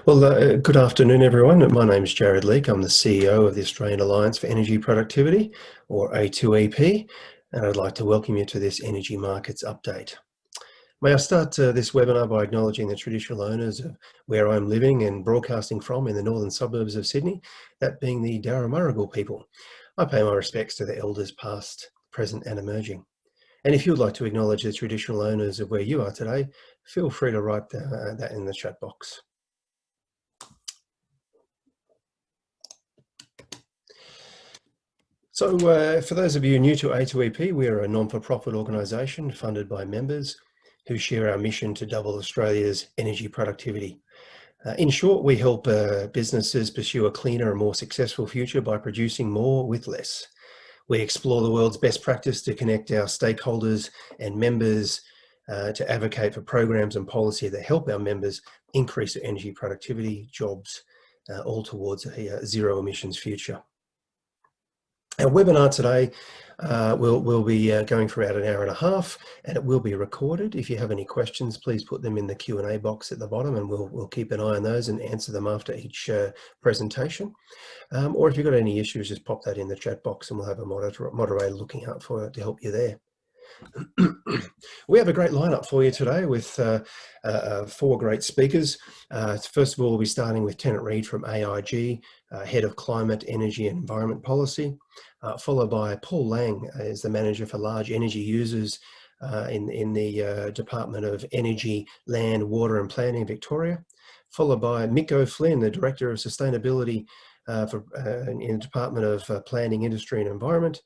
Well, good afternoon, everyone. My name is Jarrod Leak. I'm the CEO of the Australian Alliance for Energy Productivity, or A2EP, and I'd like to welcome you to this Energy Markets Update. May I start this webinar by acknowledging the traditional owners of where I'm living and broadcasting from in the northern suburbs of Sydney, that being the Darramurrugal people. I pay my respects to the elders past, present and emerging. And if you'd like to acknowledge the traditional owners of where you are today, feel free to write that in the chat box. So for those of you new to A2EP, we are a non-for-profit organisation funded by members who share our mission to double Australia's energy productivity. In short, we help businesses pursue a cleaner and more successful future by producing more with less. We explore the world's best practice to connect our stakeholders and members to advocate for programs and policy that help our members increase their energy productivity, jobs, all towards a zero emissions future. Our webinar today will be going for about an hour and a half, and it will be recorded. If you have any questions, please put them in the Q&A box at the bottom, and we'll keep an eye on those and answer them after each presentation. Or if you've got any issues, just pop that in the chat box and we'll have a moderator looking out for it to help you there. We have a great lineup for you today with 4 great speakers. First of all, we'll be starting with Tennant from AIG, Head of Climate, Energy and Environment Policy, followed by Paul Lang as the Manager for Large Energy Users in the Department of Energy, Land, Water and Planning, Victoria, followed by Mick O'Flynn, the Director of Sustainability in the Department of Planning, Industry and Environment.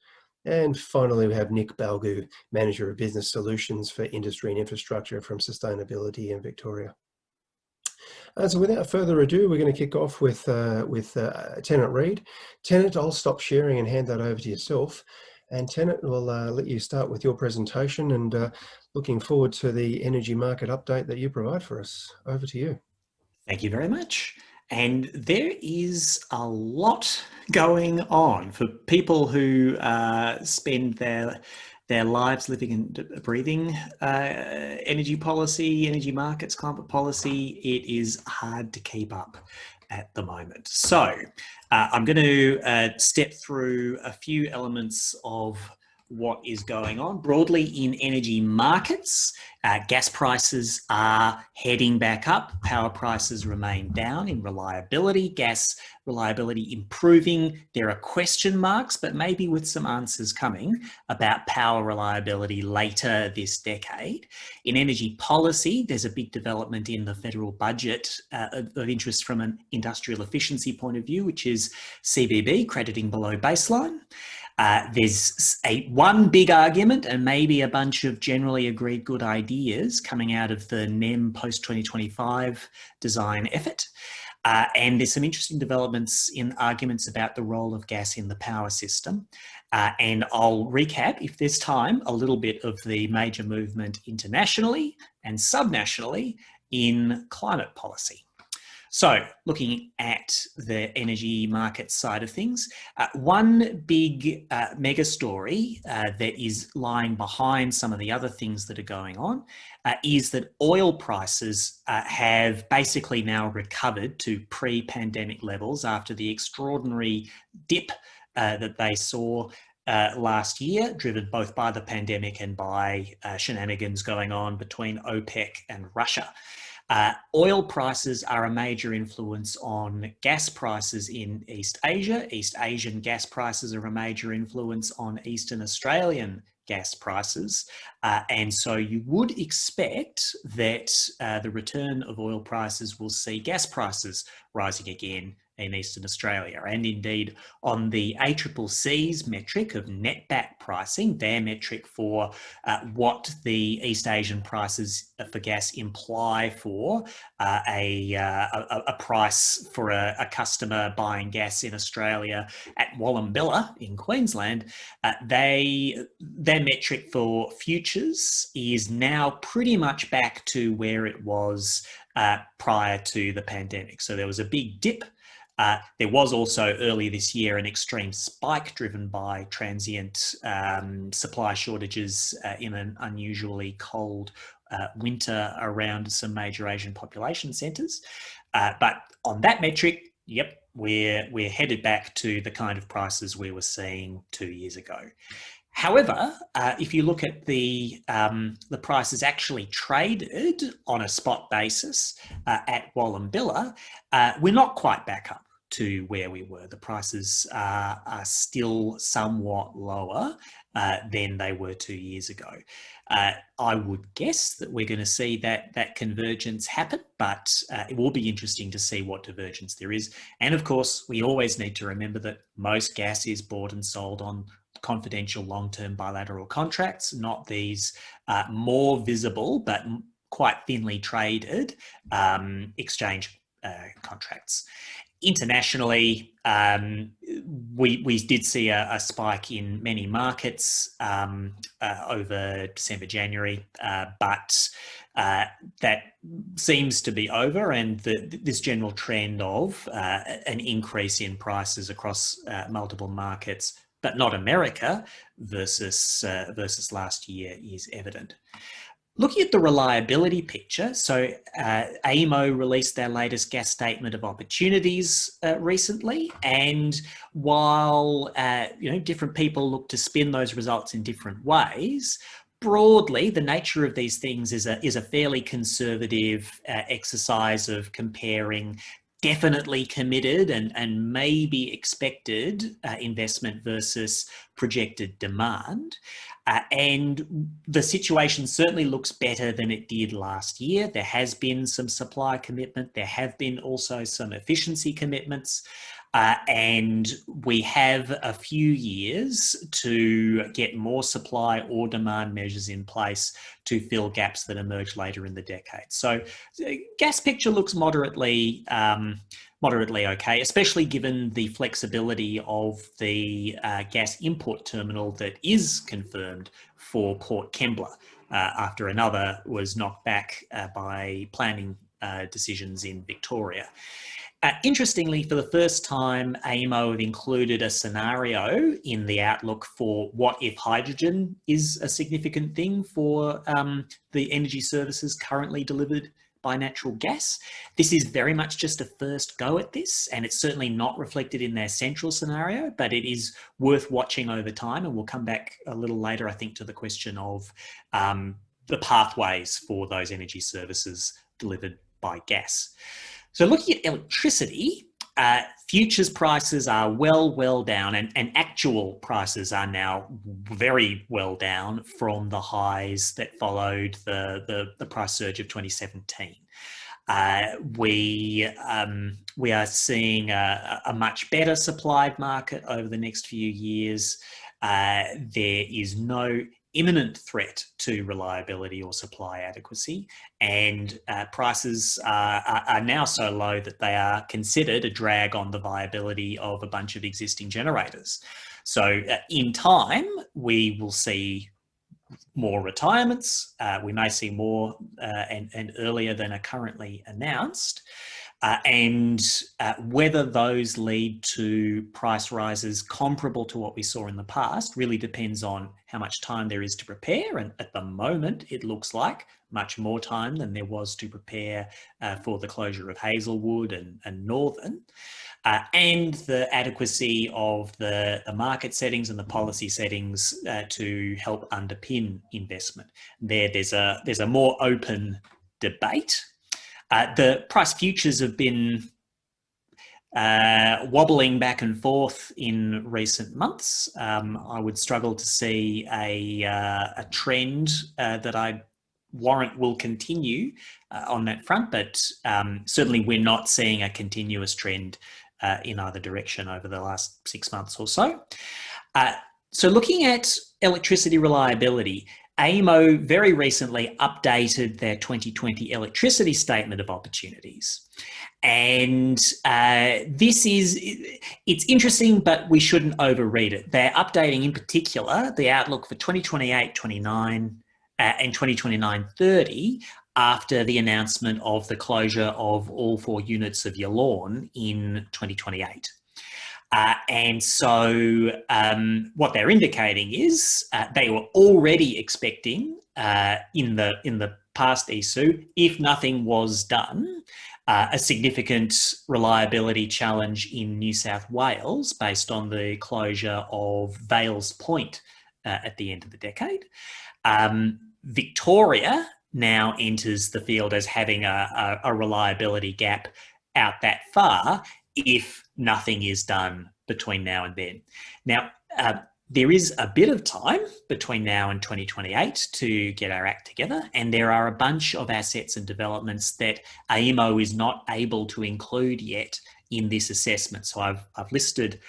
And finally, we have Nick Balgue, Manager of Business Solutions for Industry and Infrastructure from Sustainability in Victoria. So without further ado, we're going to kick off with Tennant Reid. Tennant, I'll stop sharing and hand that over to yourself. And Tennant, we'll let you start with your presentation, and looking forward to the energy market update that you provide for us. Over to you. Thank you very much. And there is a lot going on for people who spend their lives living and breathing energy policy, energy markets, climate policy. It is hard to keep up at the moment. So I'm going to step through a few elements of what is going on broadly in energy markets. Gas prices are heading back up. Power prices remain down in reliability. Gas reliability improving. There are question marks, but maybe with some answers coming about power reliability later this decade. In energy policy, there's a big development in the federal budget of interest from an industrial efficiency point of view, which is CBB, crediting below baseline. There's one big argument and maybe a bunch of generally agreed good ideas coming out of the NEM post-2025 design effort. And there's some interesting developments in arguments about the role of gas in the power system. And I'll recap, if there's time, a little bit of the major movement internationally and subnationally in climate policy. So looking at the energy market side of things, one big mega story that is lying behind some of the other things that are going on is that oil prices have basically now recovered to pre-pandemic levels after the extraordinary dip that they saw last year, driven both by the pandemic and by shenanigans going on between OPEC and Russia. Oil prices are a major influence on gas prices in East Asia. East Asian gas prices are a major influence on Eastern Australian gas prices. And so you would expect that the return of oil prices will see gas prices rising again in Eastern Australia. And indeed, on the ACCC's metric of netback pricing, their metric for what the East Asian prices for gas imply for a price for a customer buying gas in Australia at Wallumbilla in Queensland, their metric for futures is now pretty much back to where it was prior to the pandemic. So there was a big dip There was also earlier this year an extreme spike driven by transient supply shortages in an unusually cold winter around some major Asian population centres. But on that metric, yep, we're headed back to the kind of prices we were seeing 2 years ago. However, if you look at the prices actually traded on a spot basis at Wallumbilla, we're not quite back up to where we were. The prices are still somewhat lower than they were 2 years ago. I would guess that we're going to see that convergence happen, but it will be interesting to see what divergence there is. And of course, we always need to remember that most gas is bought and sold on confidential long-term bilateral contracts, not these more visible but quite thinly traded exchange contracts. Internationally, we did see a spike in many markets over December, January, but that seems to be over, and this general trend of an increase in prices across multiple markets, but not America, versus last year is evident. Looking at the reliability picture, so AEMO released their latest gas statement of opportunities recently, and while different people look to spin those results in different ways, broadly the nature of these things is a fairly conservative exercise of comparing definitely committed and maybe expected investment versus projected demand. And the situation certainly looks better than it did last year. There has been some supply commitment. There have been also some efficiency commitments. And we have a few years to get more supply or demand measures in place to fill gaps that emerge later in the decade. So the gas picture looks moderately okay, especially given the flexibility of the gas import terminal that is confirmed for Port Kembla after another was knocked back by planning decisions in Victoria. Interestingly, for the first time, AEMO have included a scenario in the outlook for what if hydrogen is a significant thing for the energy services currently delivered by natural gas. This is very much just a first go at this, and it's certainly not reflected in their central scenario, but it is worth watching over time. And we'll come back a little later, I think, to the question of the pathways for those energy services delivered by gas. So looking at electricity, futures prices are well down, and actual prices are now very well down from the highs that followed the price surge of 2017. We are seeing a much better supplied market over the next few years. There is no imminent threat to reliability or supply adequacy, and prices are now so low that they are considered a drag on the viability of a bunch of existing generators. So in time, we will see more retirements. We may see more and earlier than are currently announced. And whether those lead to price rises comparable to what we saw in the past really depends on how much time there is to prepare. And at the moment, it looks like much more time than there was to prepare for the closure of Hazelwood and Northern. And the adequacy of the market settings and the policy settings to help underpin investment. There's a more open debate. The price futures have been wobbling back and forth in recent months. I would struggle to see a trend that I warrant will continue on that front, but certainly we're not seeing a continuous trend in either direction over the last 6 months or so. So looking at electricity reliability, AEMO very recently updated their 2020 electricity statement of opportunities. And it's interesting, but we shouldn't overread it. They're updating in particular the outlook for 2028, 29, in 2029-30 after the announcement of the closure of all 4 units of Yallourn in 2028. And so what they're indicating is they were already expecting in the past ESU, if nothing was done, a significant reliability challenge in New South Wales based on the closure of Vales Point at the end of the decade. Victoria now enters the field as having a reliability gap out that far if nothing is done between now and then. Now, there is a bit of time between now and 2028 to get our act together, and there are a bunch of assets and developments that AEMO is not able to include yet in this assessment. So I've listed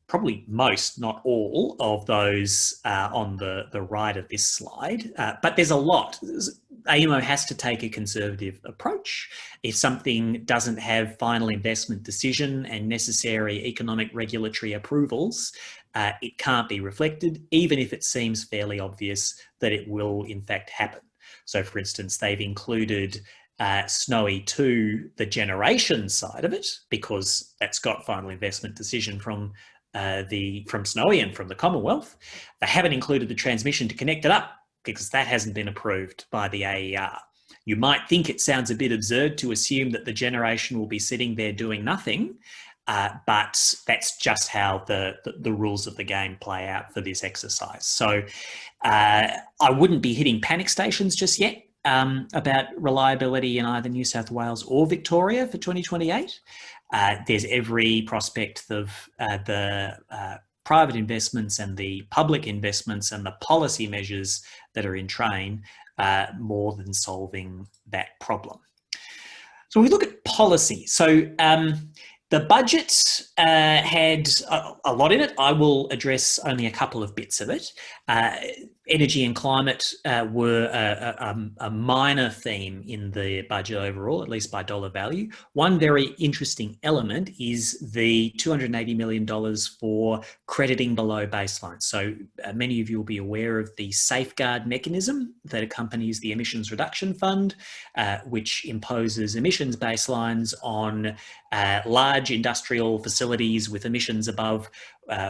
probably most, not all, of those on the right of this slide, but there's a lot. AEMO has to take a conservative approach. If something doesn't have final investment decision and necessary economic regulatory approvals, it can't be reflected, even if it seems fairly obvious that it will in fact happen. So for instance, they've included Snowy 2, the generation side of it, because that's got final investment decision from Snowy and from the Commonwealth. They haven't included the transmission to connect it up because that hasn't been approved by the AER. You might think it sounds a bit absurd to assume that the generation will be sitting there doing nothing, but that's just how the rules of the game play out for this exercise. So I wouldn't be hitting panic stations just yet about reliability in either New South Wales or Victoria for 2028. There's every prospect of the private investments and the public investments and the policy measures that are in train more than solving that problem. So we look at policy. So the budget had a lot in it. I will address only a couple of bits of it. Energy and climate were a minor theme in the budget overall, at least by dollar value. One very interesting element is the $280 million for crediting below baseline. So many of you will be aware of the safeguard mechanism that accompanies the Emissions Reduction Fund, which imposes emissions baselines on large industrial facilities with emissions above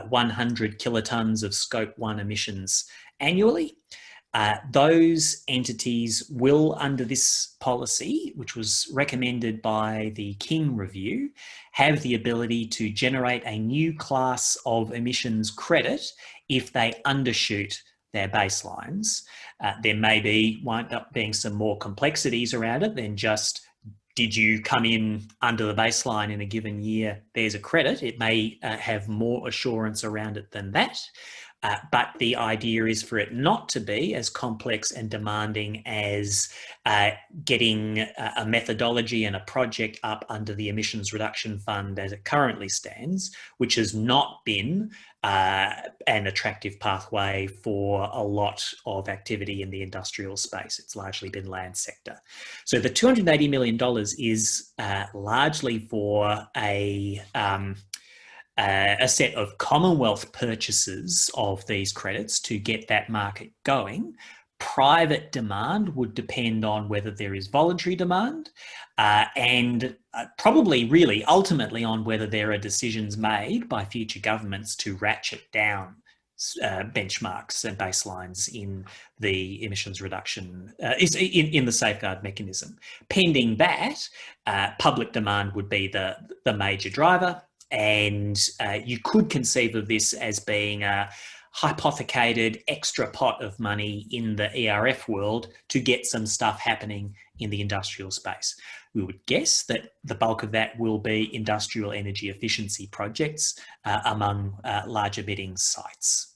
100 kilotons of Scope 1 emissions annually. Those entities will, under this policy, which was recommended by the King Review, have the ability to generate a new class of emissions credit if they undershoot their baselines. There may wind up being some more complexities around it than just, did you come in under the baseline in a given year, there's a credit. It may have more assurance around it than that. But the idea is for it not to be as complex and demanding as getting a methodology and a project up under the Emissions Reduction Fund as it currently stands, which has not been an attractive pathway for a lot of activity in the industrial space. It's largely been land sector. So the $280 million is largely for a set of Commonwealth purchases of these credits to get that market going. Private demand would depend on whether there is voluntary demand and probably really ultimately on whether there are decisions made by future governments to ratchet down benchmarks and baselines in the emissions reduction, in the safeguard mechanism. Pending that, public demand would be the major driver. And you could conceive of this as being a hypothecated extra pot of money in the ERF world to get some stuff happening in the industrial space. We would guess that the bulk of that will be industrial energy efficiency projects among larger bidding sites.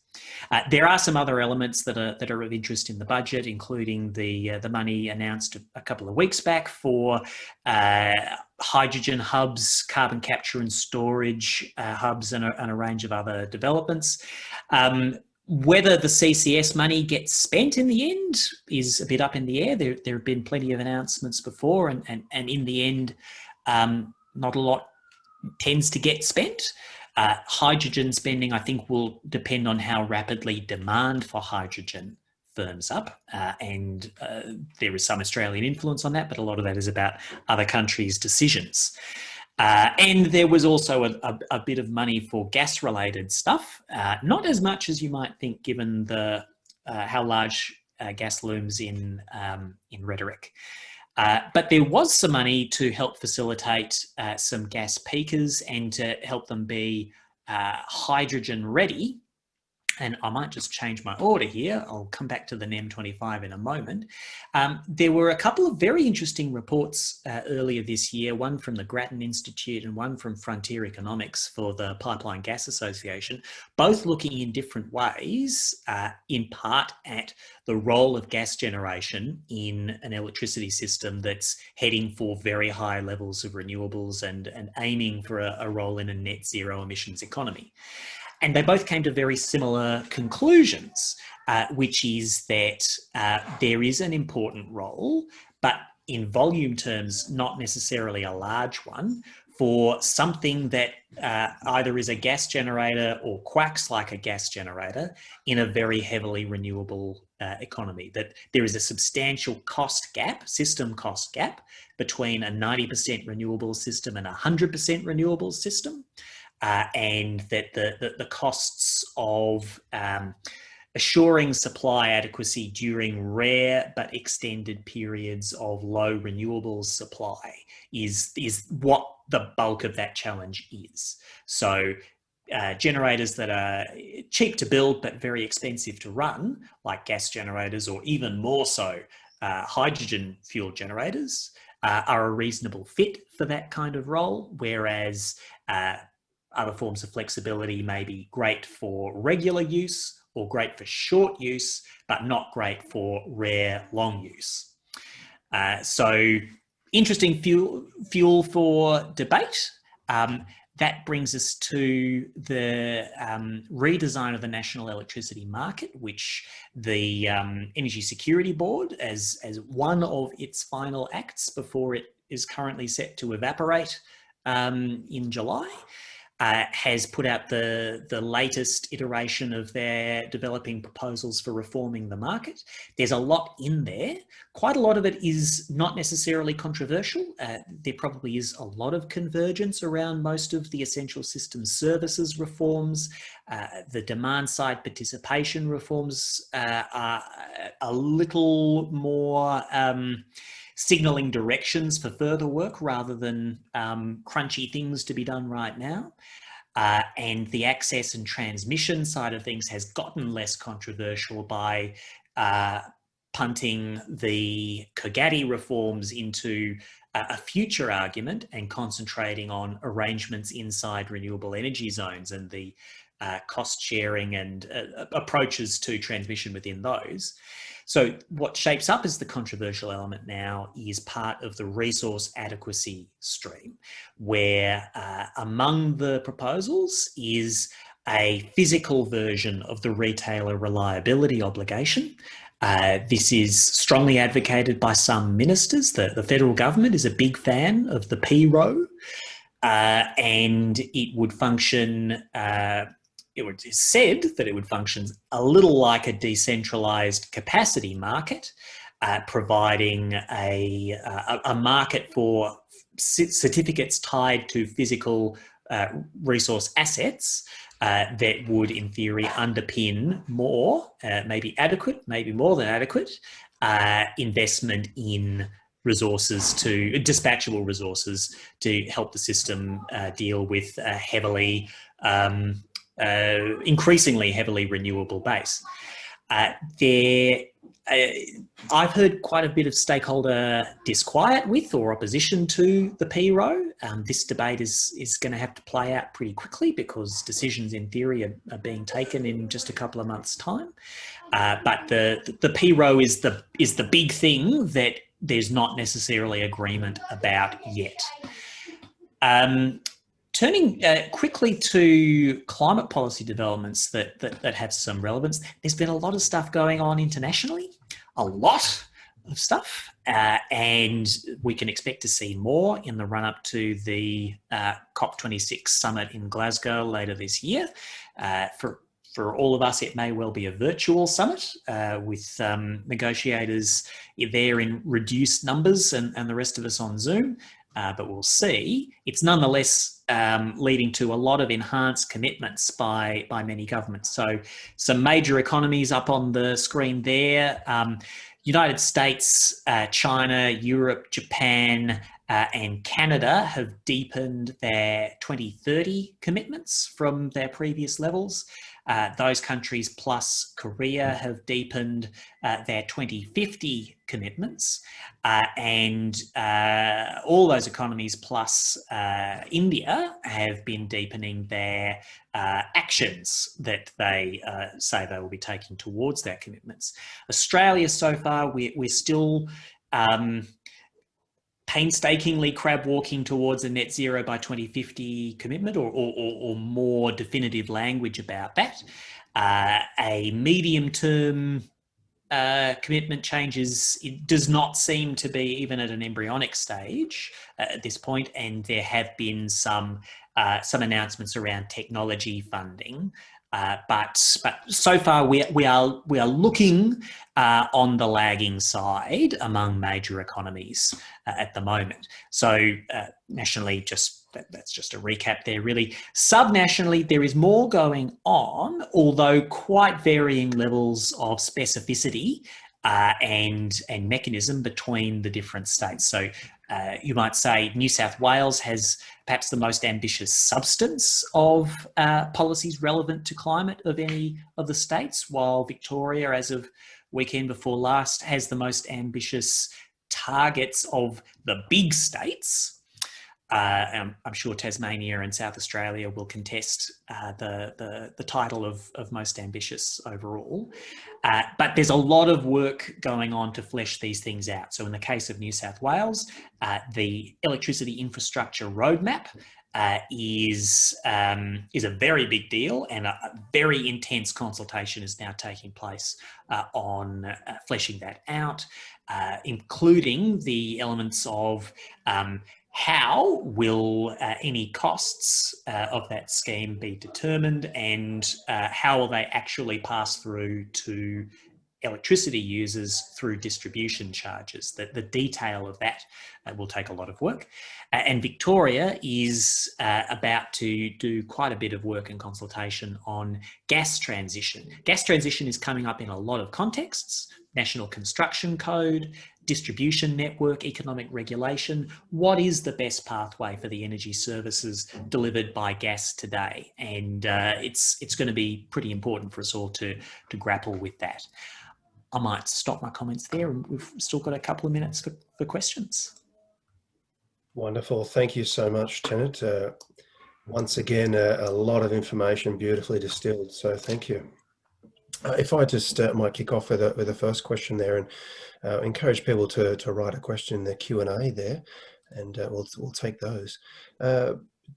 There are some other elements that are of interest in the budget, including the money announced a couple of weeks back for hydrogen hubs, carbon capture and storage hubs, and a range of other developments. Whether the CCS money gets spent in the end is a bit up in the air. There have been plenty of announcements before, and in the end, not a lot tends to get spent. Hydrogen spending, I think, will depend on how rapidly demand for hydrogen firms up, and there is some Australian influence on that, but a lot of that is about other countries' decisions. And there was also a bit of money for gas-related stuff, not as much as you might think, given the how large gas looms in rhetoric. But there was some money to help facilitate some gas peakers and to help them be hydrogen ready. And I might just change my order here. I'll come back to the NEM25 in a moment. There were a couple of very interesting reports earlier this year, one from the Grattan Institute and one from Frontier Economics for the Pipeline Gas Association, both looking in different ways, in part at the role of gas generation in an electricity system that's heading for very high levels of renewables and aiming for a role in a net zero emissions economy. And they both came to very similar conclusions, which is that there is an important role, but in volume terms, not necessarily a large one, for something that either is a gas generator or quacks like a gas generator in a very heavily renewable economy. That there is a substantial cost gap, system cost gap, between a 90% renewable system and a 100% renewable system. And that the costs of assuring supply adequacy during rare but extended periods of low renewables supply is what the bulk of that challenge is. So generators that are cheap to build but very expensive to run, like gas generators, or even more so hydrogen fuel generators, are a reasonable fit for that kind of role, whereas other forms of flexibility may be great for regular use or great for short use, but not great for rare long use. So interesting fuel for debate. That brings us to the redesign of the national electricity market, which the Energy Security Board, as one of its final acts before it is currently set to evaporate in July, has put out the latest iteration of their developing proposals for reforming the market. There's a lot in there. Quite a lot of it is not necessarily controversial. There probably is a lot of convergence around most of the essential system services reforms. The demand side participation reforms are a little more signalling directions for further work rather than crunchy things to be done right now. And the access and transmission side of things has gotten less controversial by punting the Kogati reforms into a future argument and concentrating on arrangements inside renewable energy zones and the cost sharing and approaches to transmission within those. So what shapes up as the controversial element now is part of the resource adequacy stream, where among the proposals is a physical version of the retailer reliability obligation. This is strongly advocated by some ministers. The federal government is a big fan of the PRO, and it would function it is said that it would function a little like a decentralised capacity market, providing a market for certificates tied to physical resource assets that would, in theory, underpin more, maybe adequate, maybe more than adequate, investment in resources, to dispatchable resources, to help the system deal with increasingly heavily renewable base. I've heard quite a bit of stakeholder disquiet with or opposition to the PRO. This debate is going to have to play out pretty quickly because decisions in theory are being taken in just a couple of months' time. But the PRO is the big thing that there's not necessarily agreement about yet. Turning quickly to climate policy developments that have some relevance, there's been a lot of stuff going on internationally, a lot of stuff, and we can expect to see more in the run-up to the COP26 summit in Glasgow later this year. For all of us, it may well be a virtual summit with negotiators there in reduced numbers and the rest of us on Zoom. But we'll see. It's nonetheless leading to a lot of enhanced commitments by many governments. So some major economies up on the screen there. United States, China, Europe, Japan, and Canada have deepened their 2030 commitments from their previous levels. Those countries plus Korea have deepened their 2050 commitments, and all those economies plus India have been deepening their actions that they say they will be taking towards their commitments. Australia, so far, we're still painstakingly crab walking towards a net zero by 2050 commitment, or more definitive language about that. A medium term commitment changes, it does not seem to be even at an embryonic stage at this point, and there have been some announcements around technology funding. But so far we are looking on the lagging side among major economies at the moment. So nationally, that's just a recap there really. Subnationally, there is more going on, although quite varying levels of specificity and mechanism between the different states. So you might say New South Wales has perhaps the most ambitious substance of policies relevant to climate of any of the states, while Victoria, as of weekend before last, has the most ambitious targets of the big states. I'm sure Tasmania and South Australia will contest the title of most ambitious overall. But there's a lot of work going on to flesh these things out. So in the case of New South Wales, the electricity infrastructure roadmap is a very big deal, and a very intense consultation is now taking place on fleshing that out, including the elements of how will any costs of that scheme be determined, and how will they actually pass through to electricity users through distribution charges. The detail of that will take a lot of work. And Victoria is about to do quite a bit of work and consultation on gas transition. Gas transition is coming up in a lot of contexts: National Construction Code, distribution network, economic regulation. What is the best pathway for the energy services delivered by gas today? And it's going to be pretty important for us all to grapple with that. I might stop my comments there, and we've still got a couple of minutes for questions. Wonderful. Thank you so much, Tennant. Once again, a lot of information beautifully distilled, so thank you. If I just might kick off with the first question there, and encourage people to write a question in the Q&A there, and we'll take those.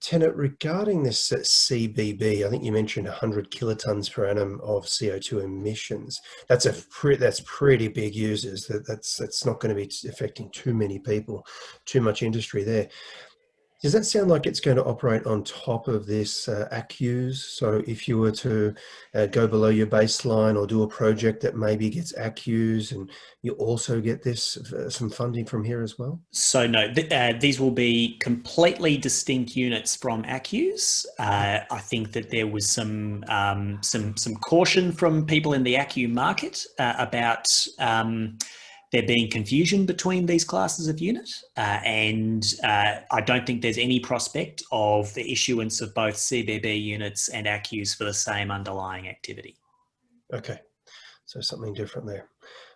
Tennant, regarding this CBB, I think you mentioned 100 kilotons per annum of CO2 emissions. That's pretty big users. That's not going to be affecting too many people, too much industry there. Does that sound like it's going to operate on top of this ACCUs? So if you were to go below your baseline or do a project that maybe gets ACCUs, and you also get this some funding from here as well? So no, these will be completely distinct units from ACCUs. I think that there was some caution from people in the ACCU market about there being confusion between these classes of unit, and I don't think there's any prospect of the issuance of both CBB units and ACCUs for the same underlying activity. Okay, so something different there.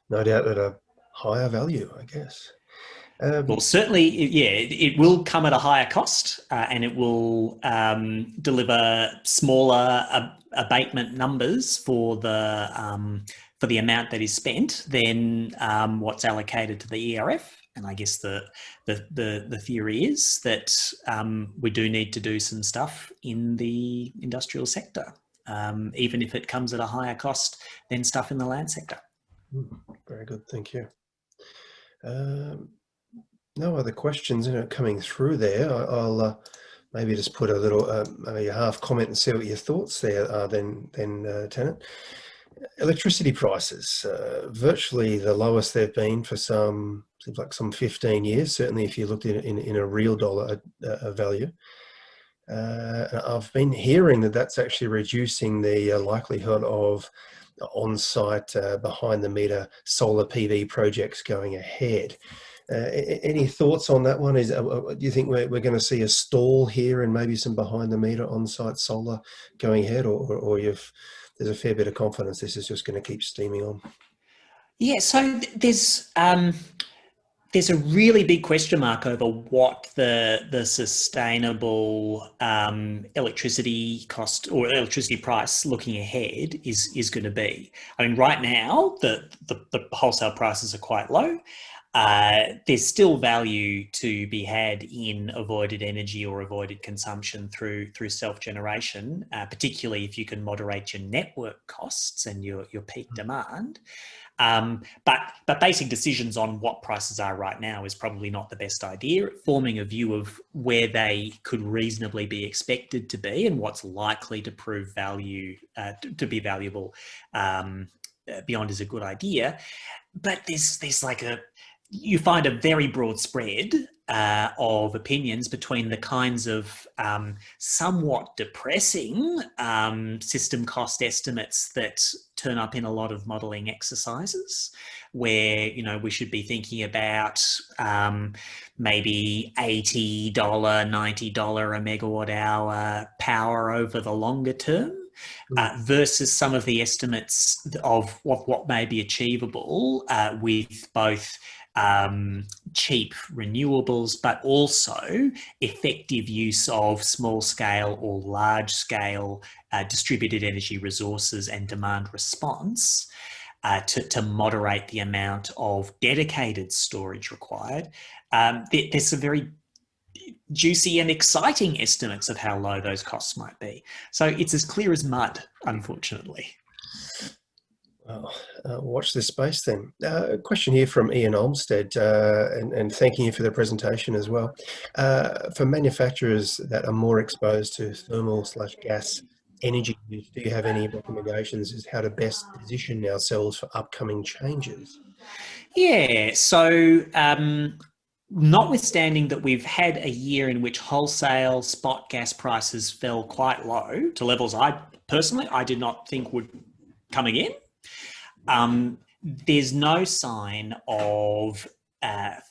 No doubt at a higher value, I guess. Well, certainly, yeah, it will come at a higher cost, and it will deliver smaller abatement numbers for the amount that is spent than what's allocated to the ERF. And I guess the theory is that we do need to do some stuff in the industrial sector, even if it comes at a higher cost than stuff in the land sector. Very good, thank you. No other questions coming through there. I'll maybe just put a little, maybe a half comment and see what your thoughts there are then, Tennant. Electricity prices, virtually the lowest they've been for seems like some 15 years, certainly if you looked at it in a real dollar value. I've been hearing that that's actually reducing the likelihood of on-site behind-the-meter solar PV projects going ahead. Any thoughts on that one? Do you think we're going to see a stall here and maybe some behind-the-meter on-site solar going ahead, or there's a fair bit of confidence this is just going to keep steaming on? Yeah, so there's a really big question mark over what the sustainable electricity cost or electricity price looking ahead is going to be. I mean, right now the wholesale prices are quite low. There's still value to be had in avoided energy or avoided consumption through self-generation, particularly if you can moderate your network costs and your peak demand. But basing decisions on what prices are right now is probably not the best idea. Forming a view of where they could reasonably be expected to be and what's likely to prove to be valuable beyond is a good idea. But there's like you find a very broad spread of opinions between the kinds of somewhat depressing system cost estimates that turn up in a lot of modelling exercises, where we should be thinking about maybe $80, $90 a megawatt hour power over the longer term. Versus some of the estimates of what may be achievable with both cheap renewables, but also effective use of small scale or large scale distributed energy resources and demand response to moderate the amount of dedicated storage required. There's some very juicy and exciting estimates of how low those costs might be. So it's as clear as mud, unfortunately. Well, watch this space then. A question here from Ian Olmsted, and thanking you for the presentation as well. For manufacturers that are more exposed to thermal/gas energy use, do you have any recommendations as how to best position ourselves for upcoming changes? Yeah, so notwithstanding that we've had a year in which wholesale spot gas prices fell quite low to levels I did not think would come again, there's no sign of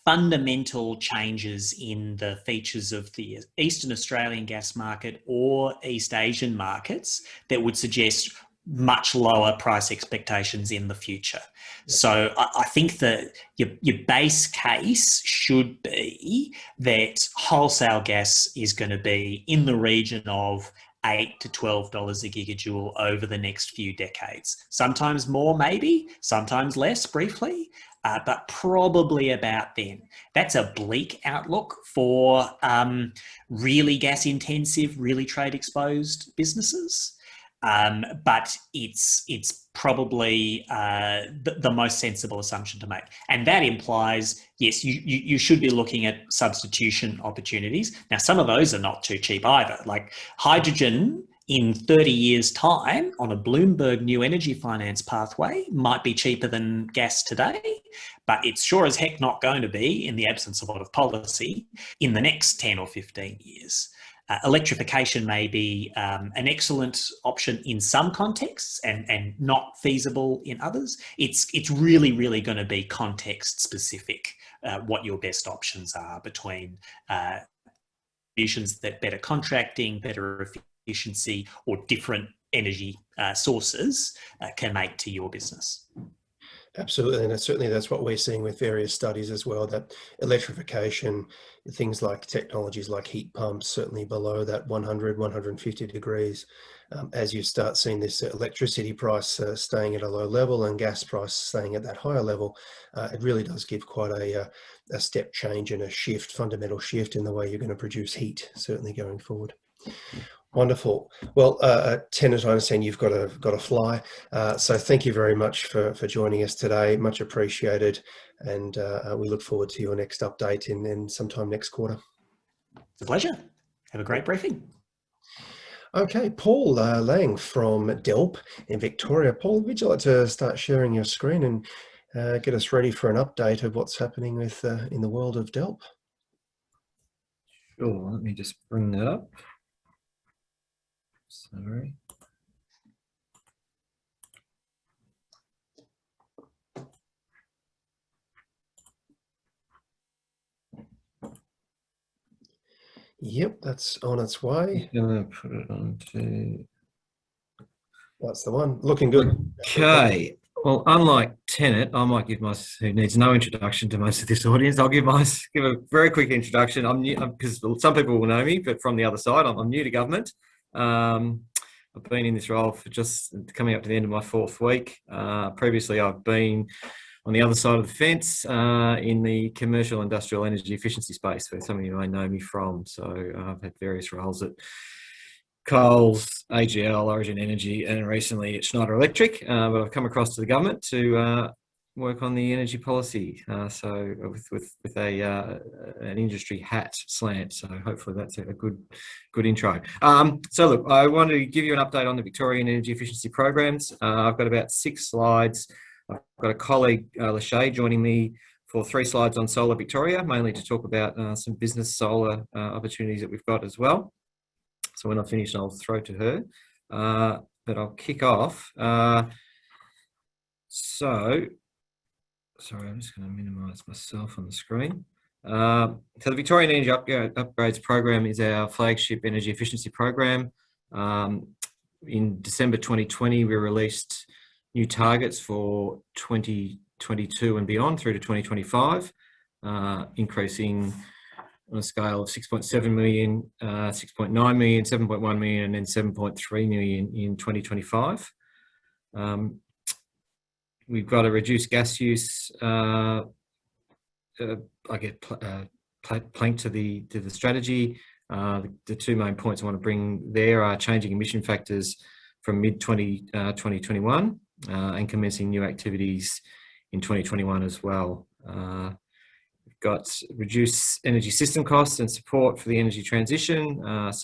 fundamental changes in the features of the Eastern Australian gas market or East Asian markets that would suggest much lower price expectations in the future. So I think that your base case should be that wholesale gas is going to be in the region of $8 to $12 a gigajoule over the next few decades. Sometimes more, maybe, sometimes less briefly, but probably about then. That's a bleak outlook for really gas intensive, really trade exposed businesses. But it's probably the most sensible assumption to make. And that implies, yes, you should be looking at substitution opportunities. Now, some of those are not too cheap either. Like hydrogen in 30 years' time on a Bloomberg new energy finance pathway might be cheaper than gas today, but it's sure as heck not going to be, in the absence of a lot of policy, in the next 10 or 15 years. Electrification may be an excellent option in some contexts and not feasible in others. It's really, really going to be context specific what your best options are between solutions that better contracting, better efficiency, or different energy sources can make to your business. Absolutely, and certainly that's what we're seeing with various studies as well, that electrification, things like technologies like heat pumps, certainly below that 100, 150 degrees, as you start seeing this electricity price staying at a low level and gas price staying at that higher level, it really does give quite a step change and a shift, fundamental shift in the way you're going to produce heat, certainly going forward. Wonderful. Well, Tennant, I understand you've got to fly. So thank you very much for joining us today. Much appreciated. And we look forward to your next update in sometime next quarter. It's a pleasure. Have a great briefing. Okay, Paul Lang from DELP in Victoria. Paul, would you like to start sharing your screen and get us ready for an update of what's happening with in the world of DELP? Sure, let me just bring that up. Sorry. Yep, that's on its way. I'm going to put it onto... That's the one. Looking good. Okay. Well, unlike Tennant, I might give who needs no introduction to most of this audience. I'll give a very quick introduction. I'm new because some people will know me, but from the other side, I'm new to government. I've been in this role for just coming up to the end of my 4th week. Previously, I've been on the other side of the fence in the commercial industrial energy efficiency space, where some of you may know me from. So I've had various roles at Coles, AGL, Origin Energy, and recently at Schneider Electric. But I've come across to the government to work on the energy policy. So with an industry hat slant. So hopefully that's a good intro. So look, I want to give you an update on the Victorian energy efficiency programs. I've got about 6 slides. I've got a colleague, Lachey, joining me for 3 slides on Solar Victoria, mainly to talk about some business solar opportunities that we've got as well. So when I finish, I'll throw to her. But I'll kick off. So, sorry, I'm just going to minimise myself on the screen. So the Victorian Energy Upgrades Program is our flagship energy efficiency program. In December 2020, we released new targets for 2022 and beyond through to 2025, increasing on a scale of 6.7 million, 6.9 million, 7.1 million, and then 7.3 million in 2025. We've got a reduced gas use, I get planked to the strategy. The 2 main points I want to bring there are changing emission factors from mid-2021 and commencing new activities in 2021 as well. We've got reduced energy system costs and support for the energy transition. As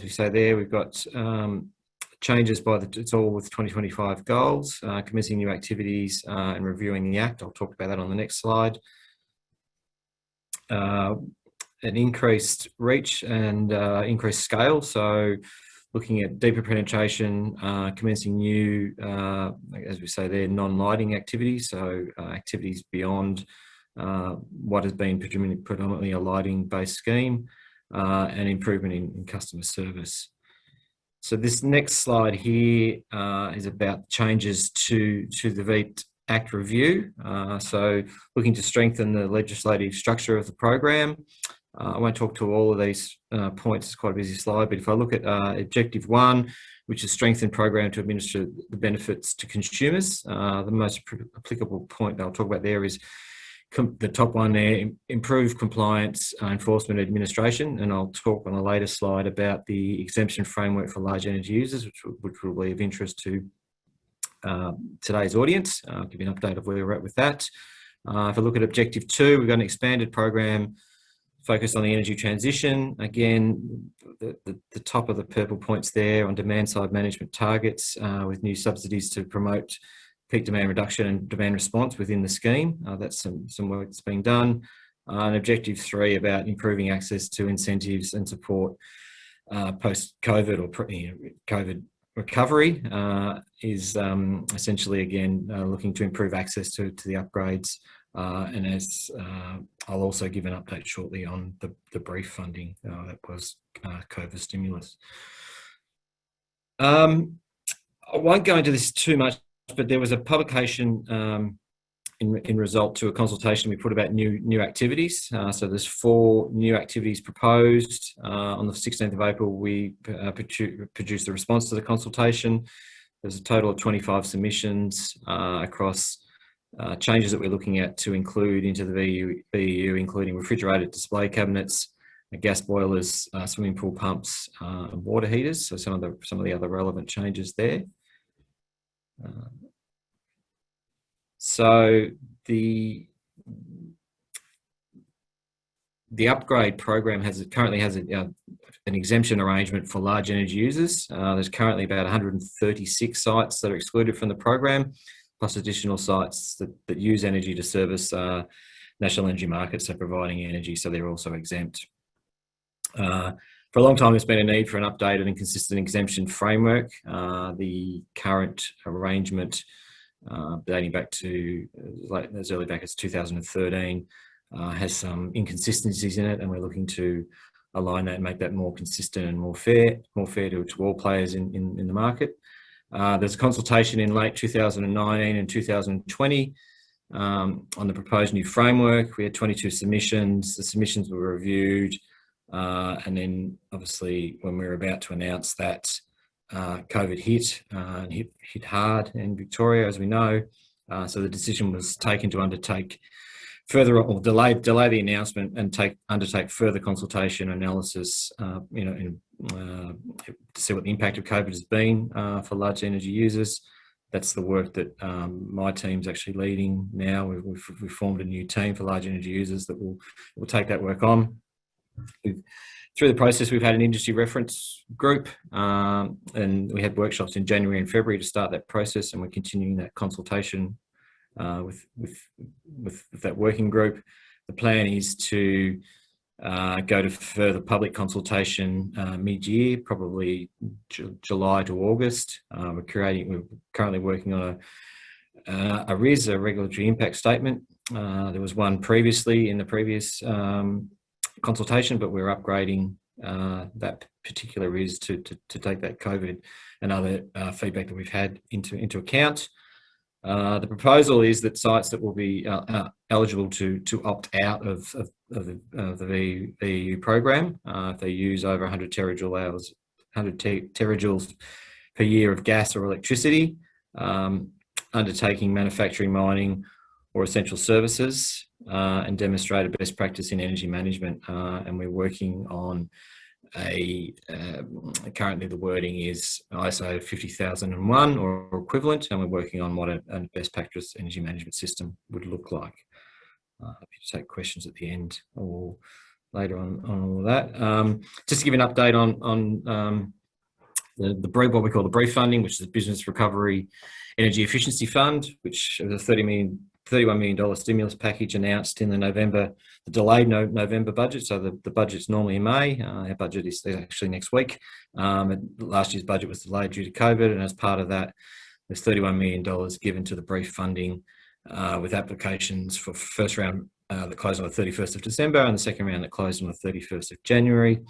we say there, we've got changes it's all with 2025 goals, commencing new activities and reviewing the Act. I'll talk about that on the next slide. An increased reach and increased scale. So looking at deeper penetration, commencing new, as we say there, non-lighting activities. So activities beyond what has been predominantly a lighting-based scheme, and improvement in customer service. So this next slide here is about changes to the Vaped Act review. So looking to strengthen the legislative structure of the program. I won't talk to all of these points, it's quite a busy slide, but if I look at Objective 1, which is strengthen program to administer the benefits to consumers, the most applicable point that I'll talk about there is the top one there, improve compliance, enforcement, administration, and I'll talk on a later slide about the exemption framework for large energy users, which will be of interest to today's audience. I'll give you an update of where we're at with that. If I look at Objective 2, we've got an expanded program focused on the energy transition. Again, the top of the purple points there on demand side management targets with new subsidies to promote peak demand reduction and demand response within the scheme. That's some work that's being done. And Objective 3 about improving access to incentives and support post-COVID or COVID recovery is essentially, again, looking to improve access to the upgrades. And as I'll also give an update shortly on the brief funding that was COVID stimulus. I won't go into this too much, but there was a publication in result to a consultation we put about new activities. So there's 4 new activities proposed. On the 16th of April, we produced a response to the consultation. There's a total of 25 submissions across changes that we're looking at to include into the VEU, including refrigerated display cabinets, gas boilers, swimming pool pumps, and water heaters. So some of the other relevant changes there. So the the upgrade program currently has an exemption arrangement for large energy users. There's currently about 136 sites that are excluded from the program, plus additional sites that use energy to service national energy markets are providing energy, so they're also exempt. For a long time, there's been a need for an updated and consistent exemption framework. The current arrangement, dating back to as early back as 2013, has some inconsistencies in it, and we're looking to align that and make that more consistent and more fair to all players in the market. There's a consultation in late 2019 and 2020 on the proposed new framework. We had 22 submissions. The submissions were reviewed, and then obviously when we were about to announce that, COVID hit and hit hard in Victoria, as we know. So the decision was taken to undertake further, or delay the announcement and undertake further consultation analysis, to see what the impact of COVID has been for large energy users. That's the work that my team's actually leading now. We've formed a new team for large energy users that will take that work on. Through the process, we've had an industry reference group, and we had workshops in January and February to start that process, and we're continuing that consultation with that working group. The plan is to go to further public consultation mid-year, probably July to August. We're currently working on a RIS, a regulatory impact statement. There was one previously in the previous consultation, but we're upgrading that particular RIS to take that COVID and other feedback that we've had into account. The proposal is that sites that will be eligible to opt out of the VEU program, if they use over 100 terajoules per year of gas or electricity, undertaking manufacturing, mining, or essential services, and demonstrate a best practice in energy management. And we're working on currently the wording is ISO 50001 or equivalent, and we're working on what a best practice energy management system would look like. Happy to take questions at the end or later on all of that. Just to give an update on the brief, what we call the brief funding, which is the Business Recovery Energy Efficiency Fund, which is a $31 million stimulus package announced in the delayed November budget. So the budget's normally in May. Our budget is actually next week. Last year's budget was delayed due to COVID, and as part of that, there's $31 million given to the brief funding, with applications for first round that closed on the 31st of December and the second round that closed on the 31st of January.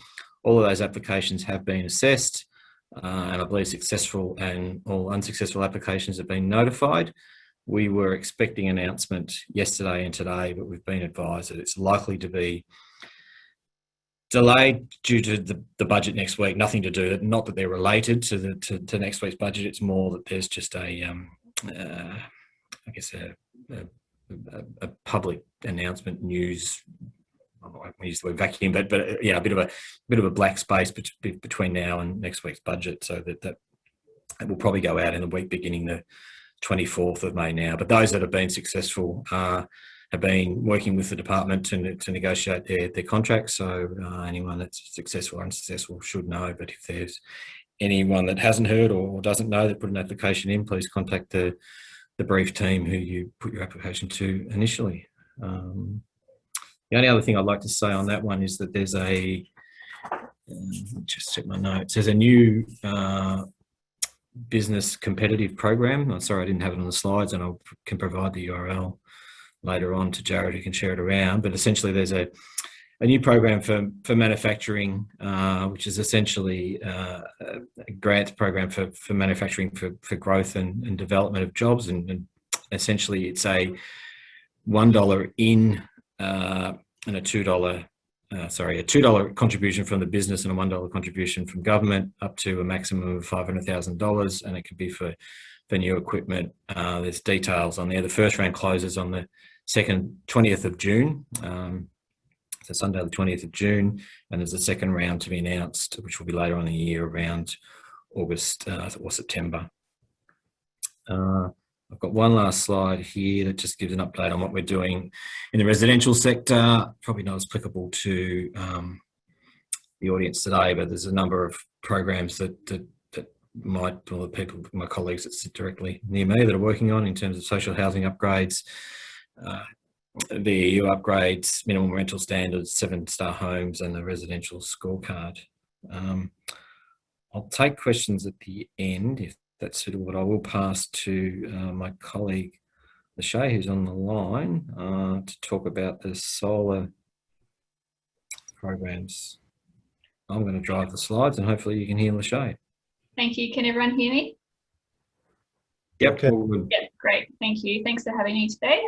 All of those applications have been assessed, and I believe successful and all unsuccessful applications have been notified. We were expecting an announcement yesterday and today, but we've been advised that it's likely to be delayed due to the budget next week. Nothing to do, not that they're related to next week's budget. It's more that there's just a public announcement news. I won't use the word vacuum, but yeah, a bit of a black space between now and next week's budget. So that it will probably go out in the week beginning the 24th of May now. But those that have been successful have been working with the department to negotiate their contracts. So anyone that's successful or unsuccessful should know. But if there's anyone that hasn't heard or doesn't know that put an application in, please contact the brief team who you put your application to initially. The only other thing I'd like to say on that one is that there's just check my notes, there's a new business competitive program. I'm sorry I didn't have it on the slides, and I can provide the URL later on to Jarrod, who can share it around. But essentially there's a new program for manufacturing, which is essentially a grant program for manufacturing for growth and development of jobs. And essentially it's a $1 in and a $2 contribution from the business and a $1 contribution from government, up to a maximum of $500,000, and it could be for new equipment. There's details on there. The first round closes on the 20th of June, so Sunday the 20th of June, and there's a second round to be announced, which will be later on in the year, around August or September. I've got one last slide here that just gives an update on what we're doing in the residential sector. Probably not as applicable to the audience today, but there's a number of programs that my colleagues that sit directly near me that are working on in terms of social housing upgrades, VEU upgrades, minimum rental standards, 7-star homes, and the residential scorecard. I'll take questions at the end if that's suitable, but I will pass to my colleague Lachey, who's on the line, to talk about the solar programs. I'm going to drive the slides and hopefully you can hear Lachey. Thank you. Can everyone hear me? Yep. Okay. Yeah, great. Thank you. Thanks for having me today.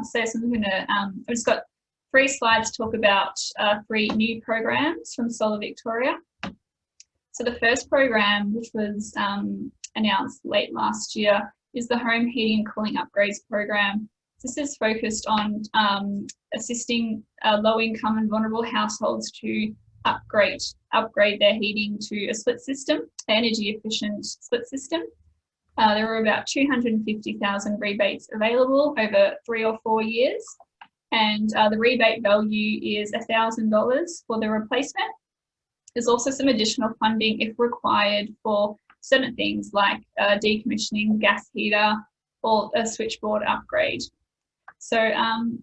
So I'm going to, I've just got 3 slides to talk about 3 new programs from Solar Victoria. So the first program, which was announced late last year, is the Home Heating and Cooling Upgrades program. This is focused on assisting low-income and vulnerable households to upgrade their heating to a split system, an energy-efficient split system. There were about 250,000 rebates available over 3 or 4 years, and the rebate value is $1,000 for the replacement. There's also some additional funding if required for certain things like decommissioning gas heater or a switchboard upgrade. So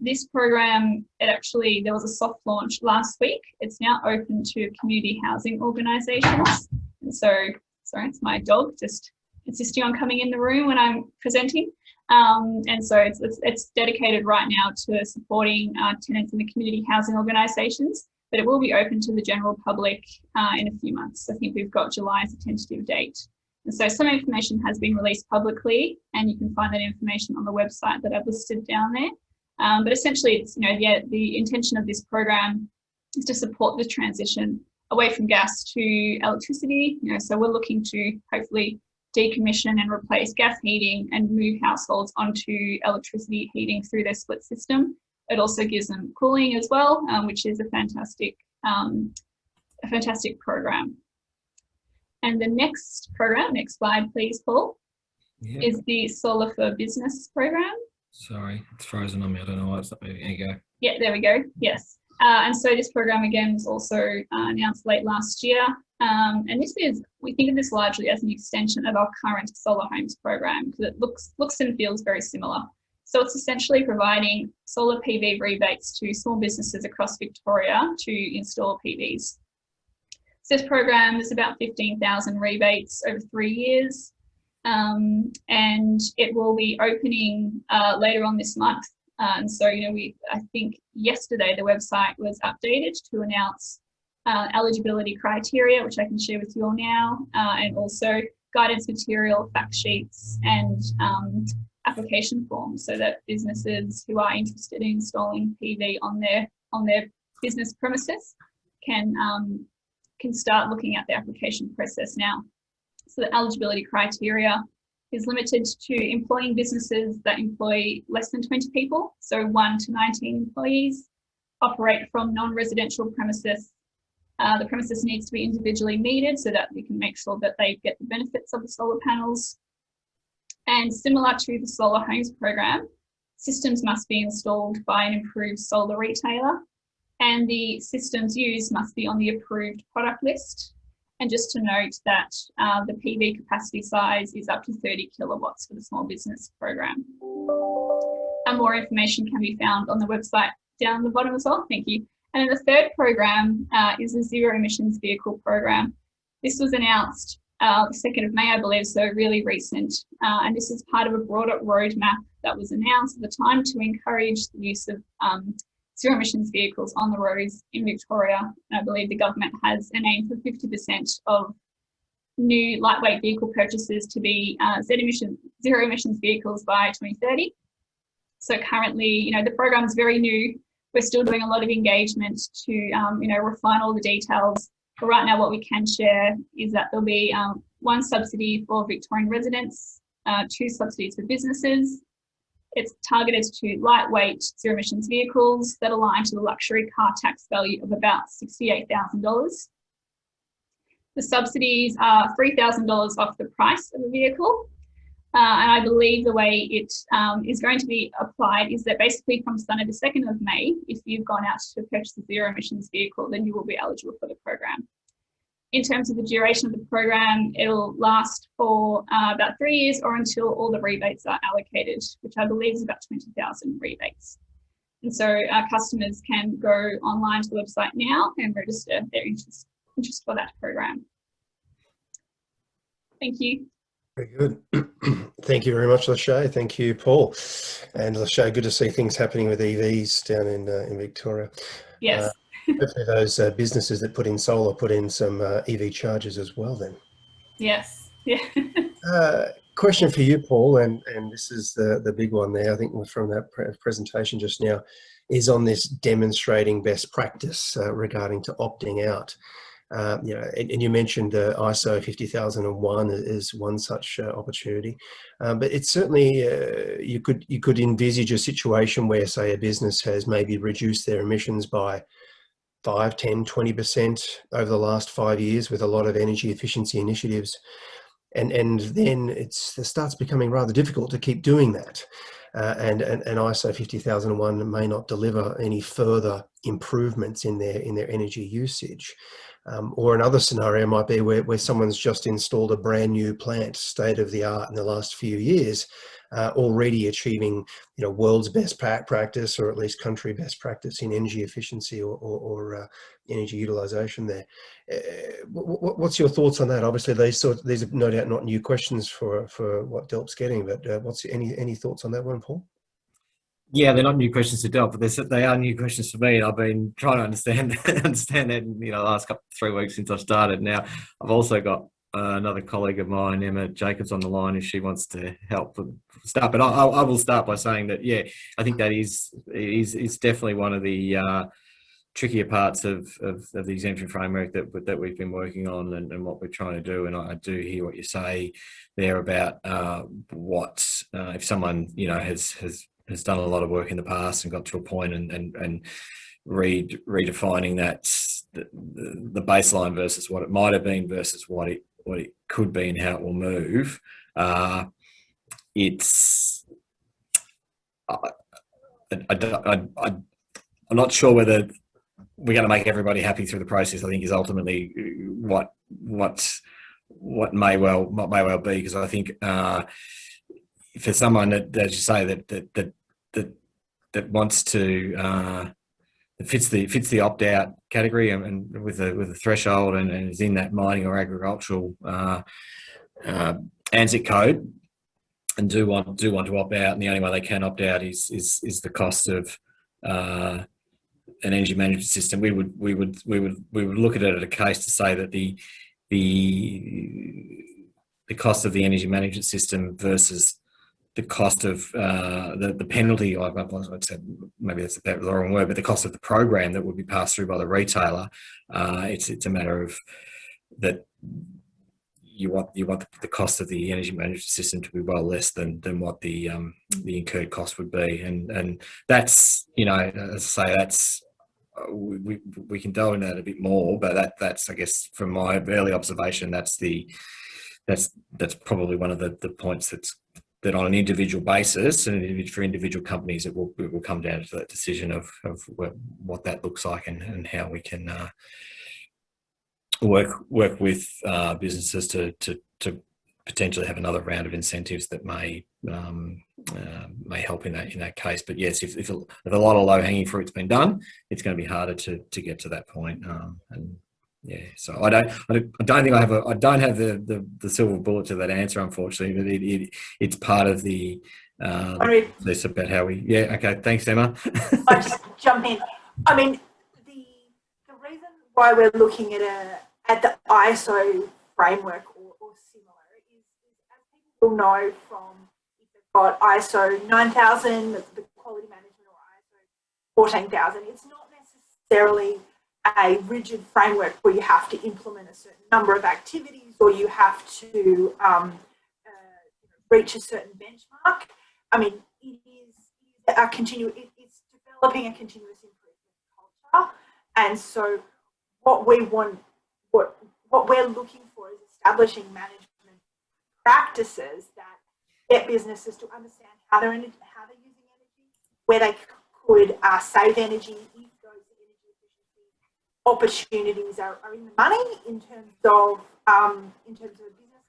this program, there was a soft launch last week. It's now open to community housing organisations. And so, sorry, it's my dog just insisting on coming in the room when I'm presenting. And so it's dedicated right now to supporting tenants in the community housing organisations, but it will be open to the general public in a few months. I think we've got July as a tentative date. And so some information has been released publicly, and you can find that information on the website that I've listed down there. But essentially, it's the intention of this program is to support the transition away from gas to electricity. So we're looking to hopefully decommission and replace gas heating and move households onto electricity heating through their split system. It also gives them cooling as well, which is a fantastic program. And the next program, next slide please, Paul, is the Solar for Business program. Sorry, it's frozen on me. I don't know why it's not moving. There you go. Yeah, there we go. Yes. And so this program again was also announced late last year. And we think of this largely as an extension of our current Solar Homes program because it looks and feels very similar. So it's essentially providing solar PV rebates to small businesses across Victoria to install PVs. So this program is about 15,000 rebates over 3 years, and it will be opening later on this month. And so, I think yesterday the website was updated to announce eligibility criteria, which I can share with you all now, and also guidance material, fact sheets, and application forms, so that businesses who are interested in installing PV on their business premises can start looking at the application process now. So the eligibility criteria is limited to employing businesses that employ less than 20 people, so 1 to 19 employees, operate from non-residential premises. The premises needs to be individually metered so that we can make sure that they get the benefits of the solar panels. And similar to the Solar Homes program, systems must be installed by an approved solar retailer, and the systems used must be on the approved product list. And just to note that the PV capacity size is up to 30 kilowatts for the small business program. And more information can be found on the website down the bottom as well. Thank you. And then the third program is the Zero Emissions Vehicle program. This was announced the 2nd of May, I believe, so really recent. And this is part of a broader roadmap that was announced at the time to encourage the use of zero emissions vehicles on the roads in Victoria. And I believe the government has an aim for 50% of new lightweight vehicle purchases to be zero emissions vehicles by 2030. So currently, the program is very new. We're still doing a lot of engagement to, refine all the details. But right now, what we can share is that there'll be 1 subsidy for Victorian residents, 2 subsidies for businesses. It's targeted to lightweight zero emissions vehicles that align to the luxury car tax value of about $68,000. The subsidies are $3,000 off the price of a vehicle, And I believe the way it is going to be applied is that basically from Sunday the 2nd of May, if you've gone out to purchase a zero emissions vehicle, then you will be eligible for the program. In terms of the duration of the program, it'll last for about 3 years or until all the rebates are allocated, which I believe is about 20,000 rebates. And so our customers can go online to the website now and register their interest for that program. Thank you. Very good. Thank you very much, Lachey. Thank you, Paul. And Lachey, good to see things happening with EVs down in Victoria. Yes. Hopefully those businesses that put in solar put in some EV chargers as well then. Yes. Yeah. Question for you, Paul, and this is the big one there, I think from that presentation just now, is on this demonstrating best practice regarding to opting out. You know, and you mentioned ISO 50001 is one such opportunity, but it's certainly you could envisage a situation where, say, a business has maybe reduced their emissions by 5, 10, 20% over the last 5 years with a lot of energy efficiency initiatives. And then it starts becoming rather difficult to keep doing that. And ISO 50001 may not deliver any further improvements in their energy usage. Or another scenario might be where someone's just installed a brand new plant, state of the art in the last few years, already achieving, you know, world's best practice, or at least country best practice in energy efficiency or energy utilization there. What's your thoughts on that? Obviously, these are no doubt not new questions for what Delp's getting, but what's any thoughts on that one, Paul? Yeah, they're not new questions to Delp, but they are new questions for me. And I've been trying to understand that in the last 3 weeks since I've started. Now, I've also got another colleague of mine, Emma Jacobs, on the line if she wants to help start. But I will start by saying that, yeah, I think that is definitely one of the trickier parts of the exemption framework that we've been working on and what we're trying to do. And I do hear what you say there about what if someone, you know, has done a lot of work in the past and got to a point and redefining that the baseline versus what it might have been versus what it could be and how it will move. I'm not sure whether we're going to make everybody happy through the process. I think is ultimately what may well be, because I think for someone that, as you say, that wants to that fits the opt-out category and with a threshold and is in that mining or agricultural ANZIC code and do want to opt out, and the only way they can opt out is the cost of an energy management system. We would look at it at a case to say that the cost of the energy management system versus the cost of the penalty, I'd say maybe that's the wrong word, but the cost of the program that would be passed through by the retailer. It's a matter of that you want the cost of the energy management system to be well less than what the incurred cost would be, and that's, you know, as I say, that's we can delve into that a bit more, but that's I guess from my early observation, that's probably one of the points that on an individual basis and for individual companies, it will come down to that decision of what that looks like and how we can work with businesses to potentially have another round of incentives that may help in that case. But yes, if a lot of low hanging fruit's been done, it's going to be harder to get to that point. And yeah, so I don't think I don't have the silver bullet to that answer, unfortunately. But it's part of the this about how we. Yeah, okay. Thanks, Emma. I'll just jump in. I mean, the reason why we're looking at the ISO framework or similar is as people will know from if they've got ISO 9000, the quality management, or ISO 14000. It's not necessarily a rigid framework where you have to implement a certain number of activities or you have to reach a certain benchmark. I mean, it's developing a continuous improvement culture, and so what we're looking for is establishing management practices that get businesses to understand how they're using energy, where they could save energy if those energy efficiency opportunities are in the money in terms of a business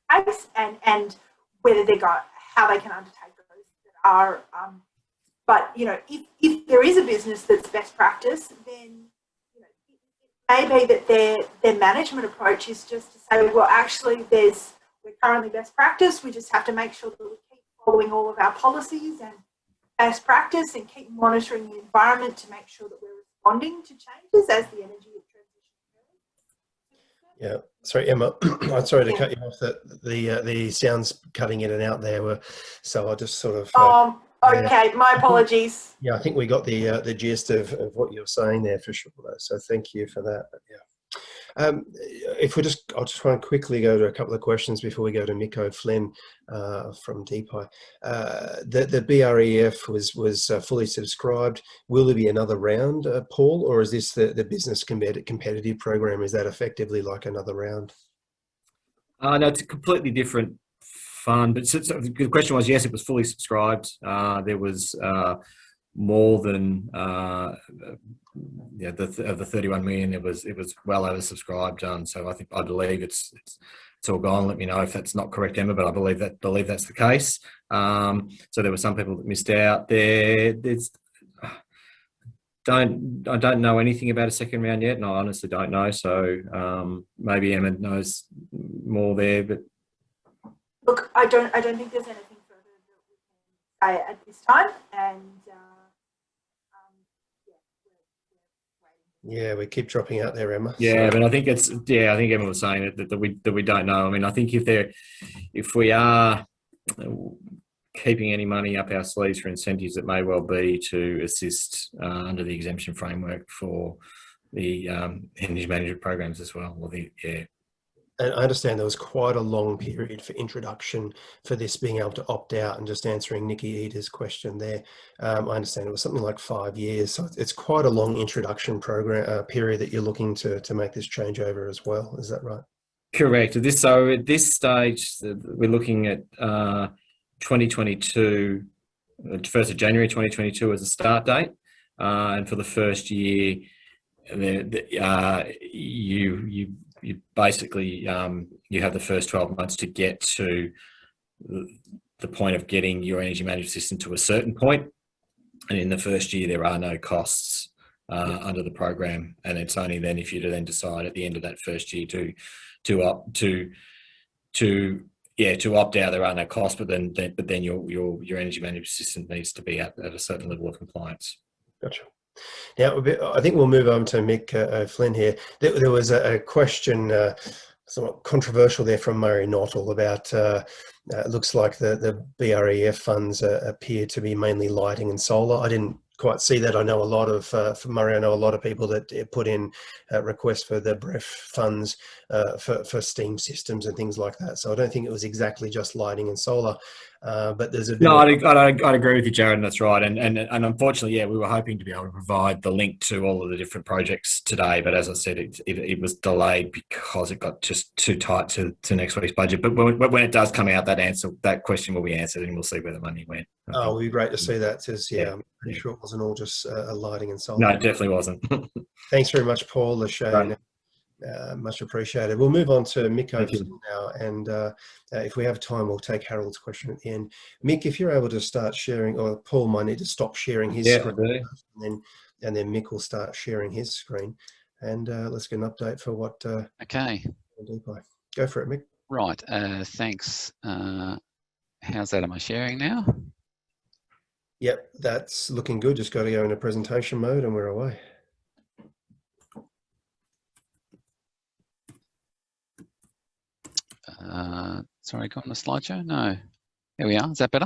case, and whether how they can undertake those that are. But if there is a business that's best practice, then it may be that their management approach is just to say, well, actually, we're currently best practice. We just have to make sure that we keep following all of our policies and best practice, and keep monitoring the environment to make sure that we're responding to changes as the energy transition occurs. Yeah, sorry, Emma. I'm sorry to cut you off. The sound's cutting in and out there, so I just sort of. Okay, my apologies. Yeah, I think we got the gist of what you're saying there for sure. So thank you for that. Yeah. I'll just try and quickly go to a couple of questions before we go to Mick O'Flynn from DPI. The BREF was fully subscribed. Will there be another round, Paul, or is this the business competitive program? Is that effectively like another round? No, it's a completely different fund. But so the question was, yes, it was fully subscribed. There was more than of the 31 million. It was well oversubscribed. So I believe it's all gone. Let me know if that's not correct, Emma, but I believe that's the case. So there were some people that missed out there. I don't know anything about a second round yet, and I honestly don't know. So maybe Emma knows more there. But look, I don't think there's anything further that we can say at this time, and yeah, we keep dropping out there, Emma. Yeah, but I think I think Emma was saying that we don't know. I mean, I think if we are keeping any money up our sleeves for incentives, it may well be to assist under the exemption framework for the energy management programs as well. And I understand there was quite a long period for introduction for this being able to opt out, and just answering Nikki Eater's question there. I understand it was something like 5 years. So it's quite a long introduction program period that you're looking to make this changeover as well. Is that right? Correct. So at this stage, we're looking at 2022, 1st of January 2022 as a start date. And for the first year, you basically you have the first 12 months to get to the point of getting your energy management system to a certain point, and in the first year there are no costs under the program, and it's only then if you then decide at the end of that first year to opt out, there are no costs, but then your energy management system needs to be at a certain level of compliance. Gotcha. Now, I think we'll move on to Mick O'Flynn here. There was a question, somewhat controversial there, from Murray Nottle about it looks like the BREF funds appear to be mainly lighting and solar. I didn't quite see that. I know a lot of, for Murray, I know a lot of people that put in requests for the BREF funds for steam systems and things like that. So I don't think it was exactly just lighting and solar. But there's a bit I'd agree with you, Jarrod, and that's right. And unfortunately, we were hoping to be able to provide the link to all of the different projects today. But as I said, it was delayed because it got just too tight to next week's budget. But when it does come out, that question will be answered, and we'll see where the money went. Oh, it'll be great to see that. I'm pretty sure it wasn't all just lighting and solar. No, it definitely wasn't. Thanks very much, Paul, Lachey. Much appreciated. We'll move on to Mick O'Flynn now, and if we have time, we'll take Harold's question at the end. Mick, if you're able to start sharing, or Paul might need to stop sharing his screen, and then Mick will start sharing his screen, and let's get an update for what. Okay. Go for it, Mick. Right. Thanks. How's that? Am I sharing now? Yep, that's looking good. Just got to go into presentation mode, and we're away. Sorry, got on the slideshow? No. Here we are. Is that better?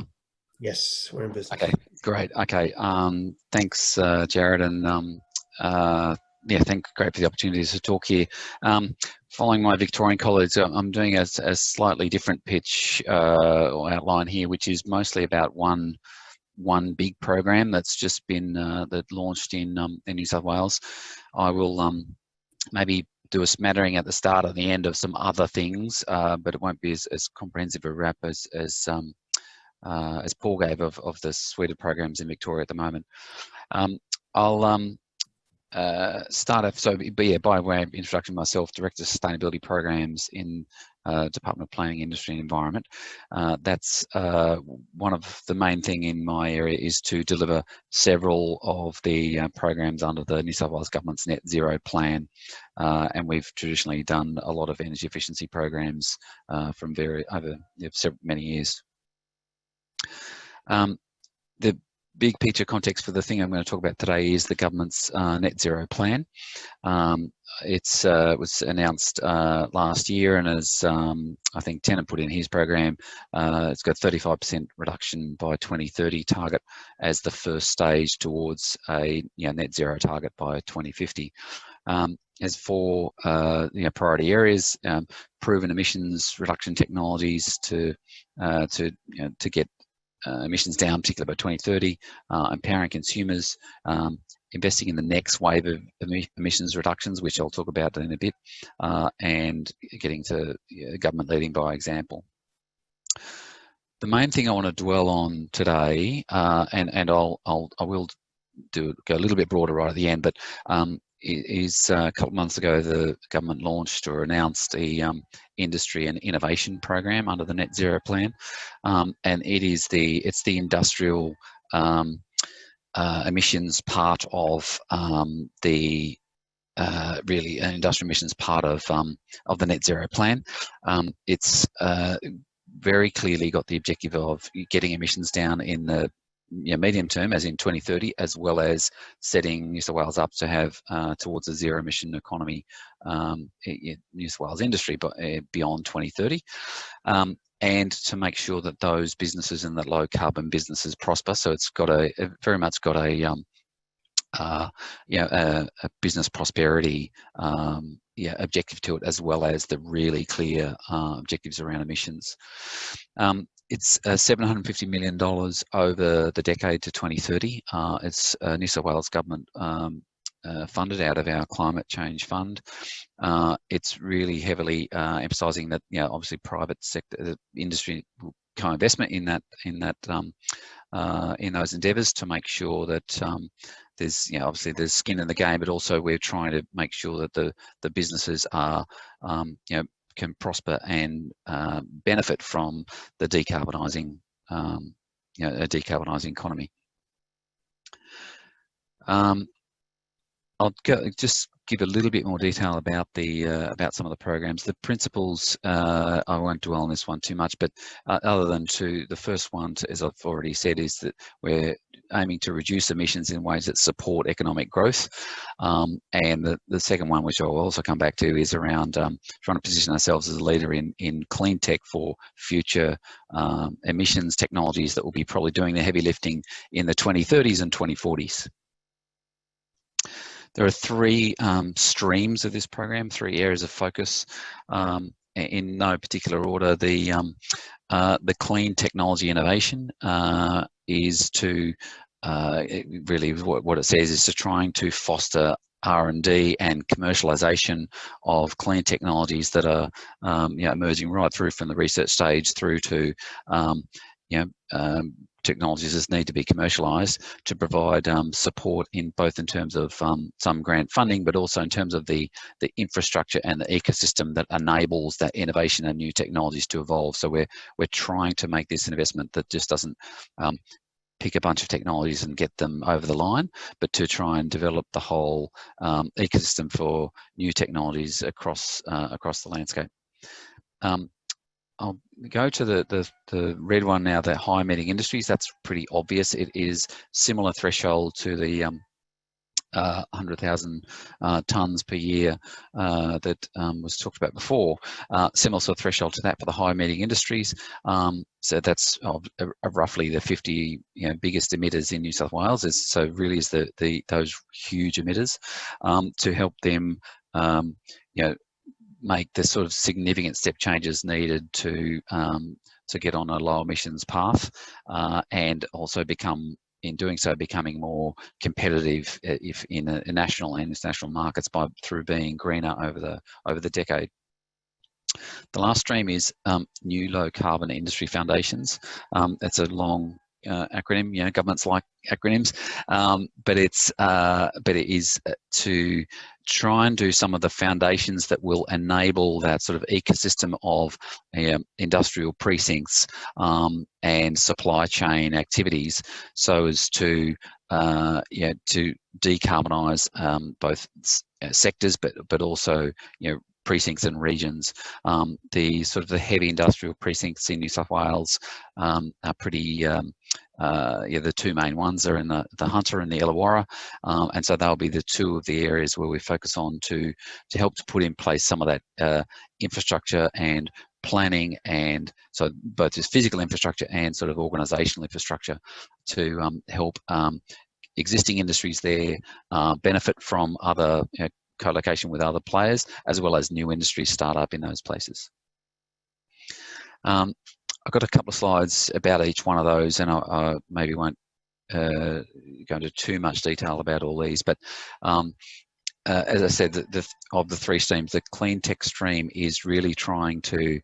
Yes, we're in business. Okay, great. Okay. Thanks, Jarrod, and great for the opportunity to talk here. Following my Victorian colleagues, I'm doing a slightly different pitch or outline here, which is mostly about one big program that's just been that launched in New South Wales. I will maybe do a smattering at the start and the end of some other things, but it won't be as comprehensive a wrap as as Paul gave, of the suite of programs in Victoria at the moment. I'll start off, so yeah, by way of introduction, myself, Director of Sustainability Programs in Department of Planning, Industry and Environment. That's one of the main thing in my area is to deliver several of the programs under the New South Wales Government's Net Zero plan. And we've traditionally done a lot of energy efficiency programs from over many years. The big picture context for the thing I'm going to talk about today is the government's net zero plan. It was announced last year, and as I think Tennant put in his program, it's got 35% reduction by 2030 target as the first stage towards a net zero target by 2050. As for priority areas, proven emissions reduction technologies to get emissions down, particularly by 2030, empowering consumers, investing in the next wave of emissions reductions, which I'll talk about in a bit, and getting to government leading by example. The main thing I want to dwell on today, and I will go a little bit broader right at the end, but is a couple of months ago the government launched or announced a industry and innovation program under the net zero plan, and it's the industrial emissions part of really industrial emissions part of the net zero plan. It's very clearly got the objective of getting emissions down in the medium term, as in 2030, as well as setting New South Wales up to have towards a zero emission economy in New South Wales industry beyond 2030, and to make sure that those businesses and that low carbon businesses prosper. So it's got very much got a business prosperity objective to it, as well as the really clear objectives around emissions. It's $750 million over the decade to 2030. It's New South Wales government funded out of our climate change fund. It's really heavily emphasising that obviously private sector industry co-investment in those endeavours to make sure that there's obviously there's skin in the game, but also we're trying to make sure that the businesses are can prosper and benefit from the decarbonising a decarbonising economy. I'll just give a little bit more detail about about some of the programs. The principles, I won't dwell on this one too much, but other than the first one, as I've already said, is that we're aiming to reduce emissions in ways that support economic growth. And the second one, which I'll also come back to, is around trying to position ourselves as a leader in clean tech for future emissions technologies that will be probably doing the heavy lifting in the 2030s and 2040s. There are three streams of this program, three areas of focus, in no particular order. The clean technology innovation is to really what it says is to trying to foster R&D and commercialisation of clean technologies that are emerging right through from the research stage through to technologies that need to be commercialised, to provide support in both in terms of some grant funding, but also in terms of the infrastructure and the ecosystem that enables that innovation and new technologies to evolve. So we're trying to make this investment that just doesn't pick a bunch of technologies and get them over the line, but to try and develop the whole ecosystem for new technologies across the landscape. I'll go to the red one now, the high emitting industries. That's pretty obvious. It is similar threshold to the 100,000 tonnes per year that was talked about before. Similar sort of threshold to that for the high emitting industries. So that's roughly the 50 biggest emitters in New South Wales. So really is those huge emitters to help them make the sort of significant step changes needed to get on a low emissions path, and also in doing so becoming more competitive in national and international markets through being greener over the decade. The last stream is New Low Carbon Industry Foundations. That's a long acronym. You know, governments like acronyms, but it is to try and do some of the foundations that will enable that sort of ecosystem of industrial precincts and supply chain activities, so as to to decarbonise both sectors, but also precincts and regions. The sort of the heavy industrial precincts in New South Wales are pretty, the two main ones are in the Hunter and the Illawarra, and so they'll be the two of the areas where we focus on to help to put in place some of that infrastructure and planning, and so both just physical infrastructure and sort of organisational infrastructure to help existing industries there benefit from other co-location with other players, as well as new industries start up in those places. I've got a couple of slides about each one of those, and I maybe won't go into too much detail about all these, but as I said, of the three streams, the clean tech stream is really trying to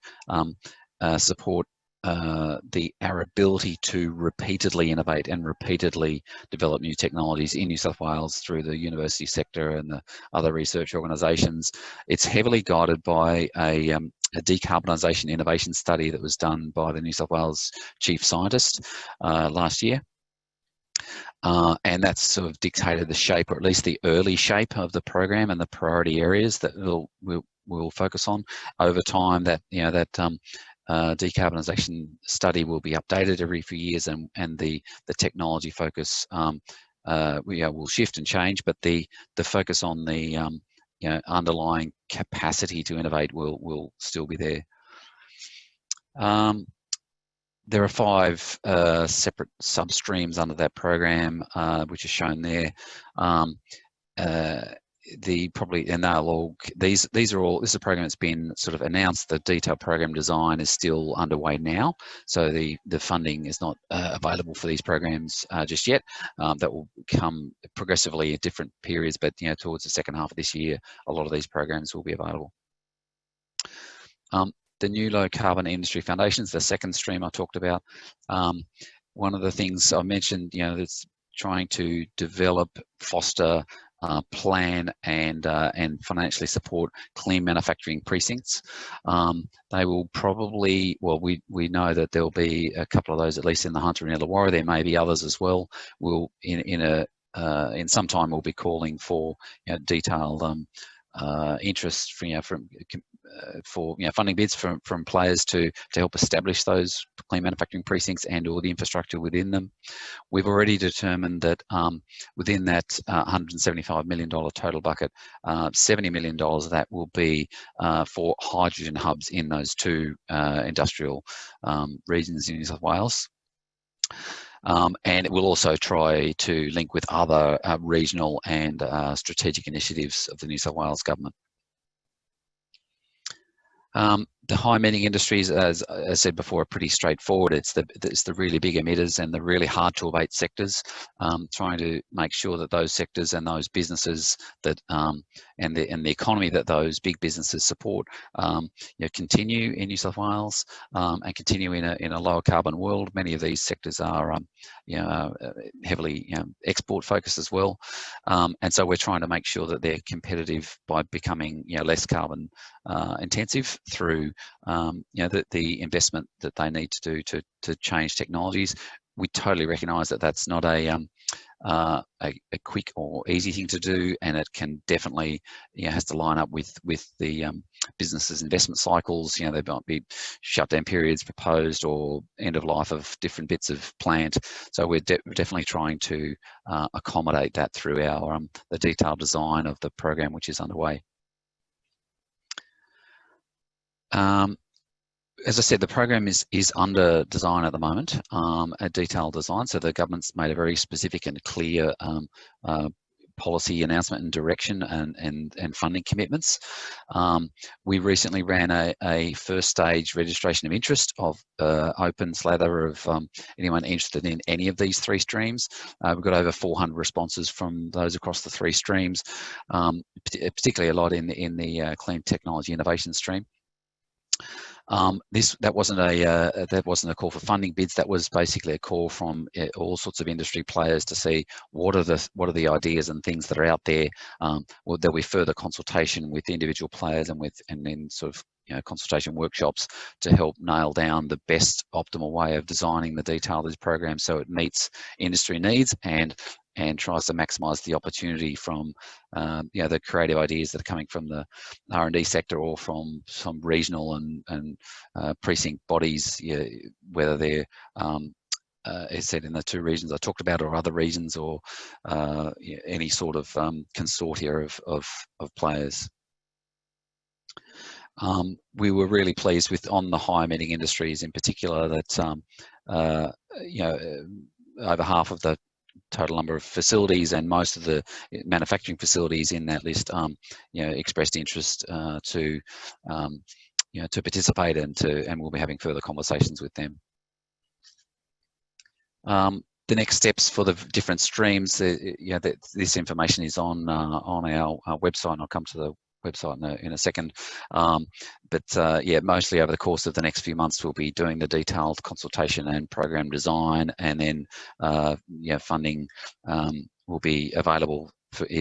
support our ability to repeatedly innovate and repeatedly develop new technologies in New South Wales through the university sector and the other research organisations. It's heavily guided by a decarbonisation innovation study that was done by the New South Wales Chief Scientist last year. And that's sort of dictated the shape, or at least the early shape of the program and the priority areas that we'll focus on over time. That decarbonisation study will be updated every few years, and the technology focus will shift and change, but the focus on the underlying capacity to innovate will still be there. There are 5 separate substreams under that program, which are shown there. This is a program that's been sort of announced. The detailed program design is still underway now, so the funding is not available for these programs just yet. That will come progressively at different periods, but towards the second half of this year, a lot of these programs will be available. The New Low Carbon Industry Foundations, the second stream I talked about. One of the things I mentioned, that's trying to develop, foster, plan and financially support clean manufacturing precincts. They will probably, well, we know that there'll be a couple of those at least in the Hunter and Illawarra. There may be others as well. We'll in some time we'll be calling for detailed interest for funding bids from players to help establish those clean manufacturing precincts and all the infrastructure within them. We've already determined that within that $175 million total bucket, $70 million of that will be for hydrogen hubs in those 2 industrial regions in New South Wales. And it will also try to link with other regional and strategic initiatives of the New South Wales government. The high emitting industries, as I said before, are pretty straightforward. It's the really big emitters and the really hard to abate sectors. Trying to make sure that those sectors and those businesses that and the economy that those big businesses support continue in New South Wales and continue in a lower carbon world. Many of these sectors are heavily export focused as well, and so we're trying to make sure that they're competitive by becoming less carbon intensive through the investment that they need to do to change technologies. We totally recognise that that's not a quick or easy thing to do, and it can definitely has to line up with the businesses' investment cycles. There might be shutdown periods proposed or end of life of different bits of plant. So we're definitely trying to accommodate that through our the detailed design of the program which is underway. As I said, the program is under design at the moment, a detailed design. So the government's made a very specific and clear policy announcement and direction and funding commitments. We recently ran a first stage registration of interest of open slather of anyone interested in any of these 3 streams. We've got over 400 responses from those across the 3 streams, particularly a lot in the clean technology innovation stream. That wasn't a call for funding bids. That was basically a call from all sorts of industry players to see what are the ideas and things that are out there. Well, there'll be further consultation with individual players and then sort of consultation workshops to help nail down the best optimal way of designing the detail of this program so it meets industry needs and tries to maximise the opportunity from the creative ideas that are coming from the R&D sector or from some regional and precinct bodies, whether they're as said in the two regions I talked about, or other regions, or any sort of consortia of players. We were really pleased with, on the high emitting industries in particular, that over half of the total number of facilities and most of the manufacturing facilities in that list expressed interest to participate and we'll be having further conversations with them. The next steps for the different streams, this information is on our website, and I'll come to the website in a second. Mostly over the course of the next few months, we'll be doing the detailed consultation and program design, and then funding will be available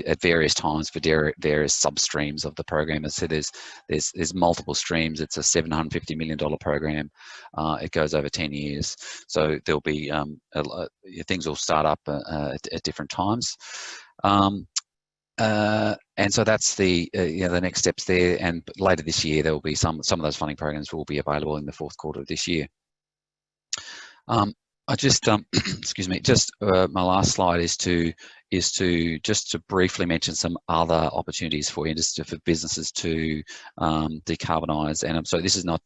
at various times for various sub-streams of the program. As I said, there's multiple streams. It's a $750 million program. It goes over 10 years. So there'll be, things will start up at different times. And so that's the next steps there. And later this year, there will be some of those funding programs will be available in the fourth quarter of this year. I just excuse me. Just my last slide is to briefly mention some other opportunities for industry, for businesses to decarbonise. And so this is not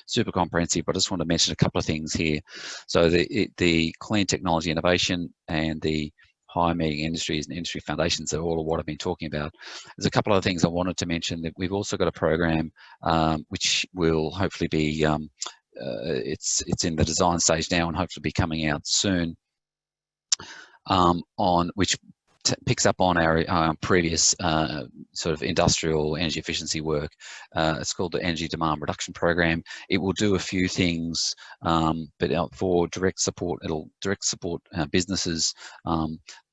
super comprehensive, but I just want to mention a couple of things here. So the clean technology innovation and the high emitting industries and industry foundations are all of what I've been talking about. There's a couple of things I wanted to mention. That we've also got a program which will hopefully be it's in the design stage now and hopefully be coming out soon, on which picks up on our previous sort of industrial energy efficiency work. It's called the Energy Demand Reduction Program. It will do a few things, but for direct support, it'll direct support businesses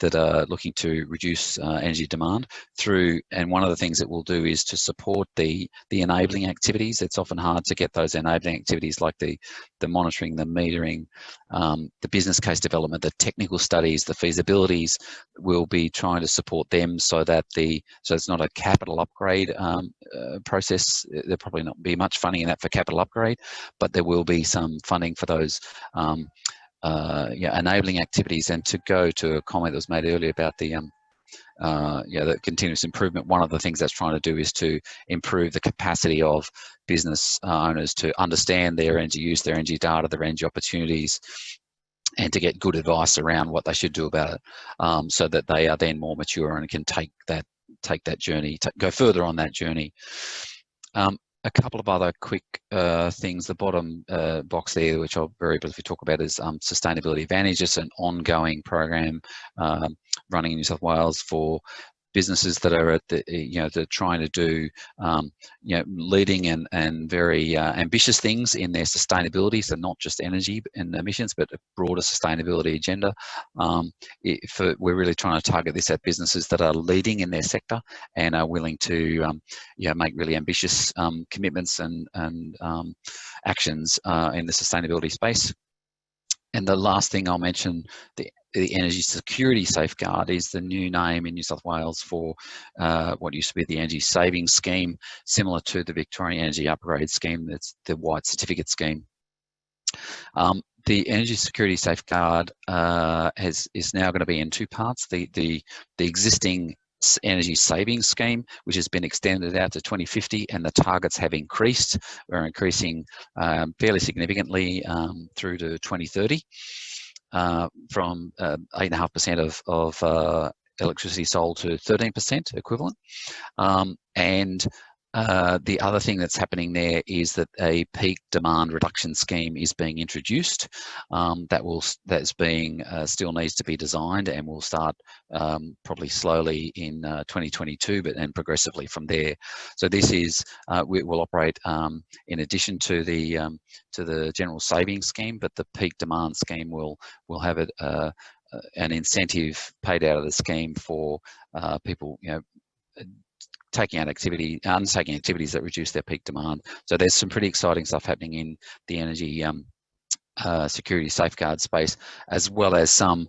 that are looking to reduce energy demand through, and one of the things it will do is to support the enabling activities. It's often hard to get those enabling activities like the monitoring, the metering, the business case development, the technical studies, the feasibilities. Will be trying to support them so that it's not a capital upgrade process. There'll probably not be much funding in that for capital upgrade, but there will be some funding for those enabling activities. And to go to a comment that was made earlier about the continuous improvement, one of the things that's trying to do is to improve the capacity of business owners to understand their energy use, their energy data, their energy opportunities, and to get good advice around what they should do about it, so that they are then more mature and can take that journey, go further on that journey. A couple of other quick things. The bottom box there, which I'll very briefly talk about, is Sustainability Advantage. It's an ongoing program running in New South Wales for businesses that are at they're trying to do leading and very ambitious things in their sustainability, so not just energy and emissions, but a broader sustainability agenda. We're really trying to target this at businesses that are leading in their sector and are willing to make really ambitious commitments and actions in the sustainability space. And the last thing I'll mention, the Energy Security Safeguard, is the new name in New South Wales for what used to be the Energy Savings Scheme, similar to the Victorian Energy Upgrade Scheme. That's the White Certificate Scheme. The Energy Security Safeguard is now going to be in two parts. The existing Energy Savings Scheme, which has been extended out to 2050, and the targets have increased. We're increasing fairly significantly through to 2030, from 8.5% of electricity sold to 13% equivalent. And the other thing that's happening there is that a peak demand reduction scheme is being introduced. That's being still needs to be designed, and will start probably slowly in 2022, but then progressively from there. So this is we will operate in addition to the general savings scheme, but the peak demand scheme will have an incentive paid out of the scheme for people, undertaking activities that reduce their peak demand. So there's some pretty exciting stuff happening in the energy security safeguard space, as well as some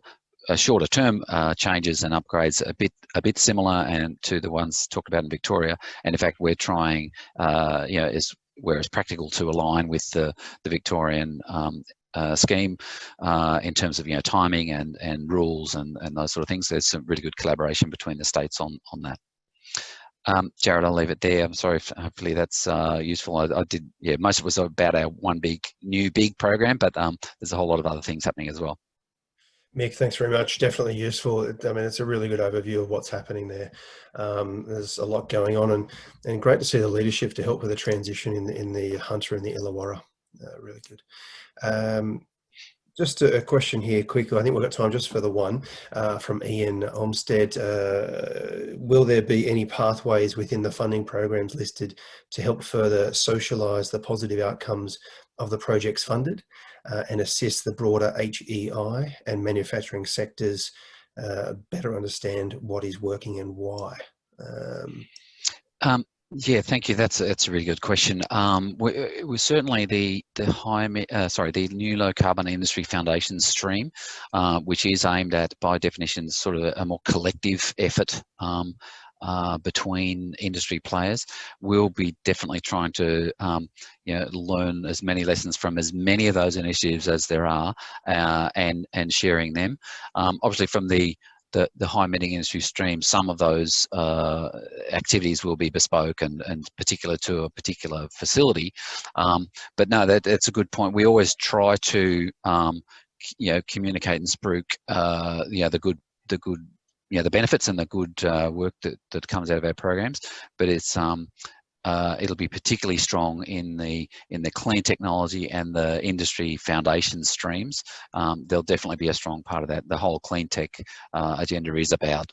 shorter term changes and upgrades a bit similar and to the ones talked about in Victoria. And in fact, we're trying, where it's practical, to align with the Victorian scheme in terms of timing and rules and those sort of things. There's some really good collaboration between the states on that. Jarrod, I'll leave it there. I'm sorry. Hopefully that's useful. I did. Yeah, most of it was about our one new big program, but there's a whole lot of other things happening as well. Mick, thanks very much. Definitely useful. I mean, it's a really good overview of what's happening there. There's a lot going on, and great to see the leadership to help with the transition in the Hunter and the Illawarra. Really good. Just a question here quickly. I think we've got time just for the one from Ian Olmsted. Will there be any pathways within the funding programs listed to help further socialise the positive outcomes of the projects funded and assist the broader HEI and manufacturing sectors better understand what is working and why? Yeah, thank you. That's a really good question. We certainly the new low carbon industry foundation stream, which is aimed at, by definition, sort of a more collective effort between industry players. We'll be definitely trying to learn as many lessons from as many of those initiatives as there are, and sharing them. Obviously, from the high emitting industry stream, some of those activities will be bespoke and particular to a particular facility. But no, that's a good point. We always try to communicate and spruik the benefits and the good work that comes out of our programs. But it's it'll be particularly strong in the clean technology and the industry foundation streams. There'll definitely be a strong part of that. The whole clean tech agenda is about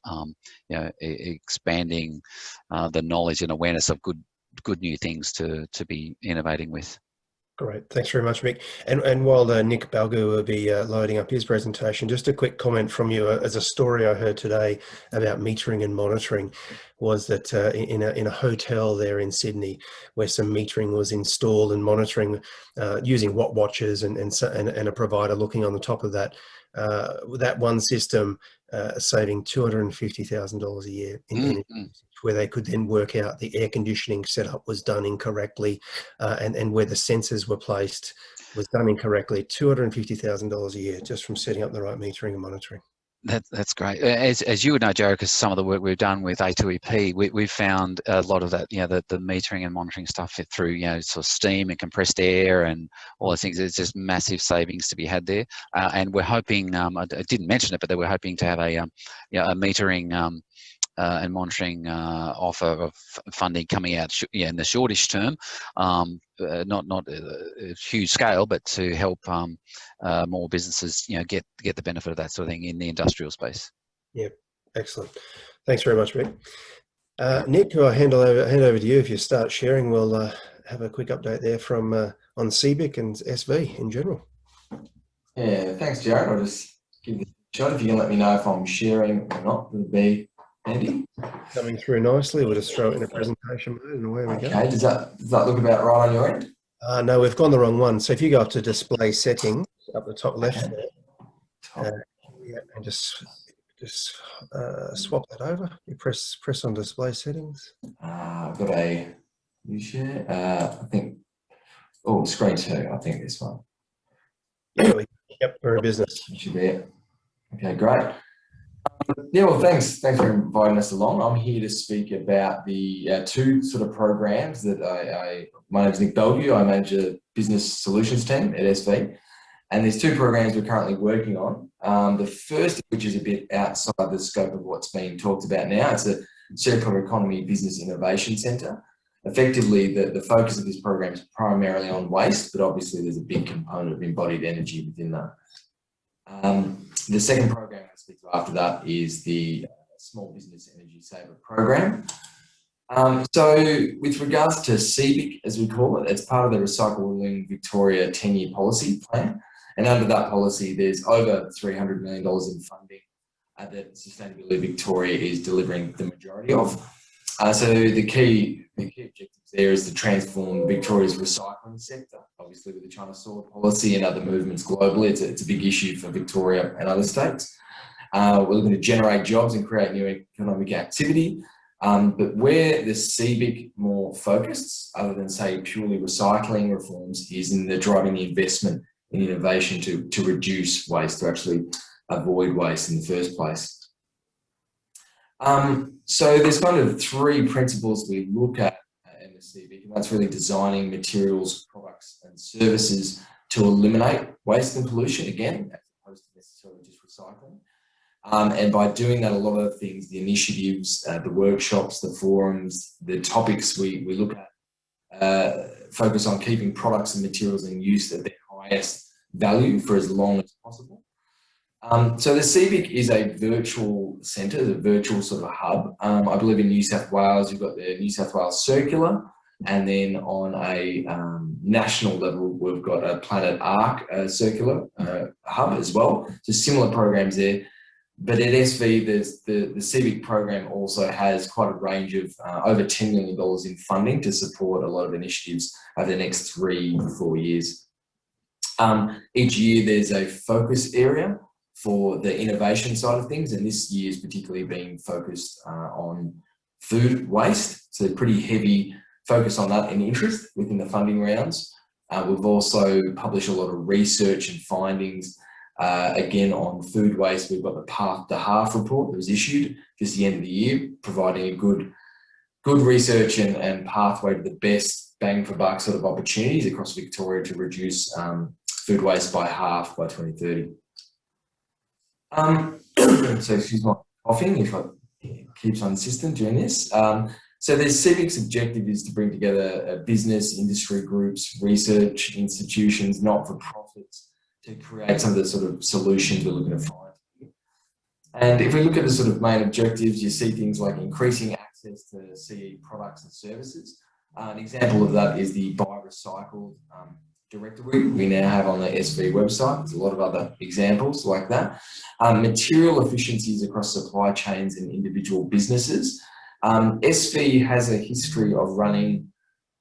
expanding the knowledge and awareness of good new things to be innovating with. Great, thanks very much, Mick. And while Nick Balgue will be loading up his presentation, just a quick comment from you. As a story I heard today about metering and monitoring was that in a hotel there in Sydney, where some metering was installed and monitoring using watt watches and a provider looking on the top of that, that one system saving $250,000 a year in energy, where they could then work out the air conditioning setup was done incorrectly, and where the sensors were placed was done incorrectly. $250,000 a year just from setting up the right metering and monitoring. That's great. As you would know, Jarrod, because some of the work we've done with A2EP, we've found a lot of that, the metering and monitoring stuff through, sort of steam and compressed air and all those things. There's just massive savings to be had there. And we're hoping, I didn't mention it, but that we're hoping to have a metering and monitoring offer of funding coming out in the shortish term, not a huge scale, but to help more businesses get the benefit of that sort of thing in the industrial space. Yeah, excellent. Thanks very much, Mick. Nick, I'll hand over to you. If you start sharing, we'll have a quick update there from on CBIC and SV in general. Yeah, thanks, Jarrod. I'll just give it a shot. If you can let me know if I'm sharing or not, it'll be Andy. Coming through nicely. We'll just throw it in a presentation mode and away we go. Okay, does that look about right on your end? No, we've gone the wrong one. So if you go up to display settings up the top left there, and just swap that over. You press on display settings. I've got a new share. I think, screen 2. I think this one. Yep, we're a business. It should be it. Okay, great. Yeah, well, thanks for inviting us along. I'm here to speak about the two sort of programs that my name is Nick Balgue. I manage a business solutions team at SV, and there's two programs we're currently working on. The first, which is a bit outside the scope of what's being talked about now, it's a circular economy business innovation centre, effectively the focus of this program is primarily on waste, but obviously there's a big component of embodied energy within that. The second program I'll speak to after that is the Small Business Energy Saver program. So with regards to CBIC, as we call it, it's part of the Recycling Victoria 10-year policy plan. And under that policy, there's over $300 million in funding that Sustainability Victoria is delivering the majority of. So the key objectives there is to transform Victoria's recycling sector, obviously with the China soil policy and other movements globally. It's a big issue for Victoria and other states. We're looking to generate jobs and create new economic activity. But where the CBIC more focused, other than say purely recycling reforms, is in the driving the investment in innovation to reduce waste, to actually avoid waste in the first place. So there's kind of three principles we look at in the CBIC, and that's really designing materials, products and services to eliminate waste and pollution, again, as opposed to necessarily just recycling. And by doing that, a lot of the things, the initiatives, the workshops, the forums, the topics we look at focus on keeping products and materials in use at their highest value for as long as possible. So the CBIC is a virtual centre, a virtual sort of hub. I believe in New South Wales, you've got the New South Wales Circular, and then on a national level, we've got a Planet Arc Circular hub as well. So similar programs there. But at SV, the CBIC program also has quite a range of over $10 million in funding to support a lot of initiatives over the next 3 to 4 years. Each year there's a focus area for the innovation side of things, and this year is particularly being focused on food waste, so pretty heavy focus on that and interest within the funding rounds. We've also published a lot of research and findings. Again, on food waste, we've got the Path to Half report that was issued just the end of the year, providing a good research and pathway to the best bang for buck sort of opportunities across Victoria to reduce food waste by half by 2030. So excuse my coughing if it keeps on insistent during this. So the CBIC's objective is to bring together business, industry groups, research institutions, not-for-profits, to create some of the sort of solutions we're looking to find. And if we look at the sort of main objectives, you see things like increasing access to CE products and services. An example of that is the Buy Recycled directory we now have on the SV website. There's a lot of other examples like that. Material efficiencies across supply chains and individual businesses. SV has a history of running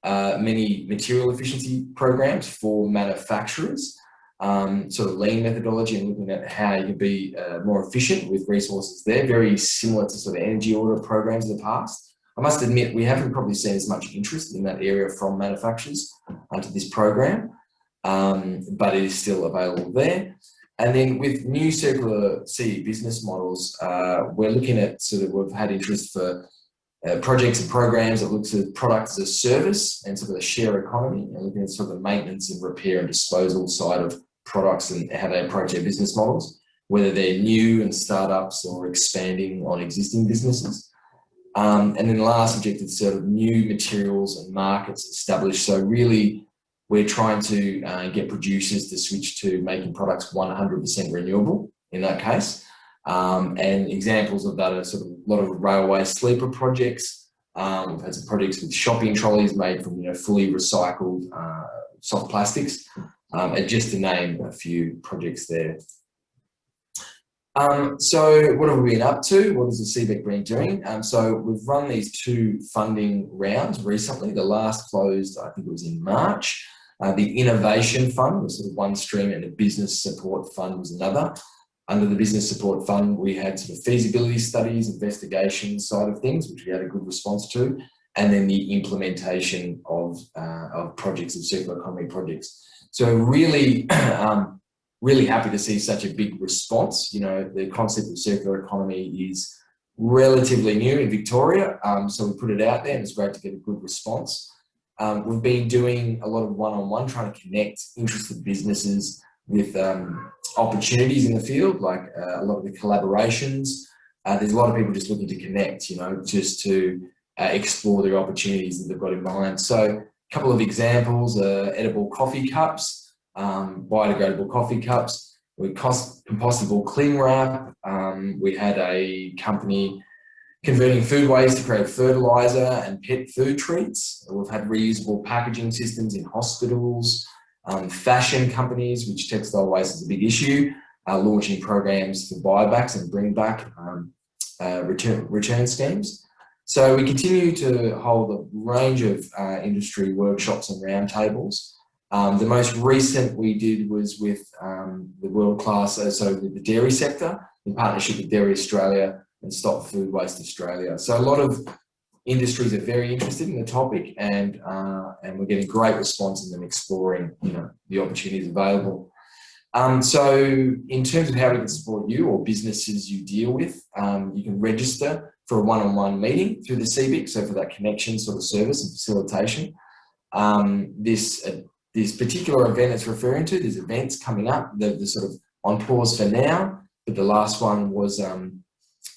many material efficiency programs for manufacturers. Sort of lean methodology and looking at how you can be more efficient with resources there, very similar to sort of energy audit programs in the past. I must admit, we haven't probably seen as much interest in that area from manufacturers to this program, but it is still available there. And then with new circular CE business models, we're looking at sort of, we've had interest for projects and programs that looks at products as a service and sort of a share economy, and looking at sort of the maintenance and repair and disposal side of products and how they approach their business models, whether they're new and startups or expanding on existing businesses. And then the last objective is sort of new materials and markets established. So really, we're trying to get producers to switch to making products 100% renewable in that case. And examples of that are sort of a lot of railway sleeper projects. We've had some projects with shopping trolleys made from fully recycled soft plastics, and just to name a few projects there. So what have we been up to? What has the CBIC been doing? So we've run these 2 funding rounds recently. The last closed, I think it was in March. The Innovation Fund was sort of one stream, and the Business Support Fund was another. Under the Business Support Fund, we had sort of feasibility studies, investigation side of things, which we had a good response to, and then the implementation of projects, of circular economy projects. So really, really happy to see such a big response. The concept of circular economy is relatively new in Victoria, so we put it out there and it's great to get a good response. We've been doing a lot of one-on-one, trying to connect interested businesses with opportunities in the field, like a lot of the collaborations. There's a lot of people just looking to connect, just to explore their opportunities that they've got in mind. So a couple of examples are edible coffee cups, biodegradable coffee cups, with compostable cling wrap. We had a company converting food waste to create fertiliser and pet food treats. We've had reusable packaging systems in hospitals, fashion companies, which textile waste is a big issue, launching programs for buybacks and bring back return schemes. So we continue to hold a range of industry workshops and roundtables. The most recent we did was with the world-class, so with the dairy sector, in partnership with Dairy Australia and Stop Food Waste Australia. So a lot of industries are very interested in the topic, and we're getting great response in them exploring, the opportunities available. So in terms of how we can support you or businesses you deal with, you can register for a one-on-one meeting through the CBIC, so for that connection sort of service and facilitation. This particular event it's referring to, there's events coming up, they're sort of on pause for now, but the last one was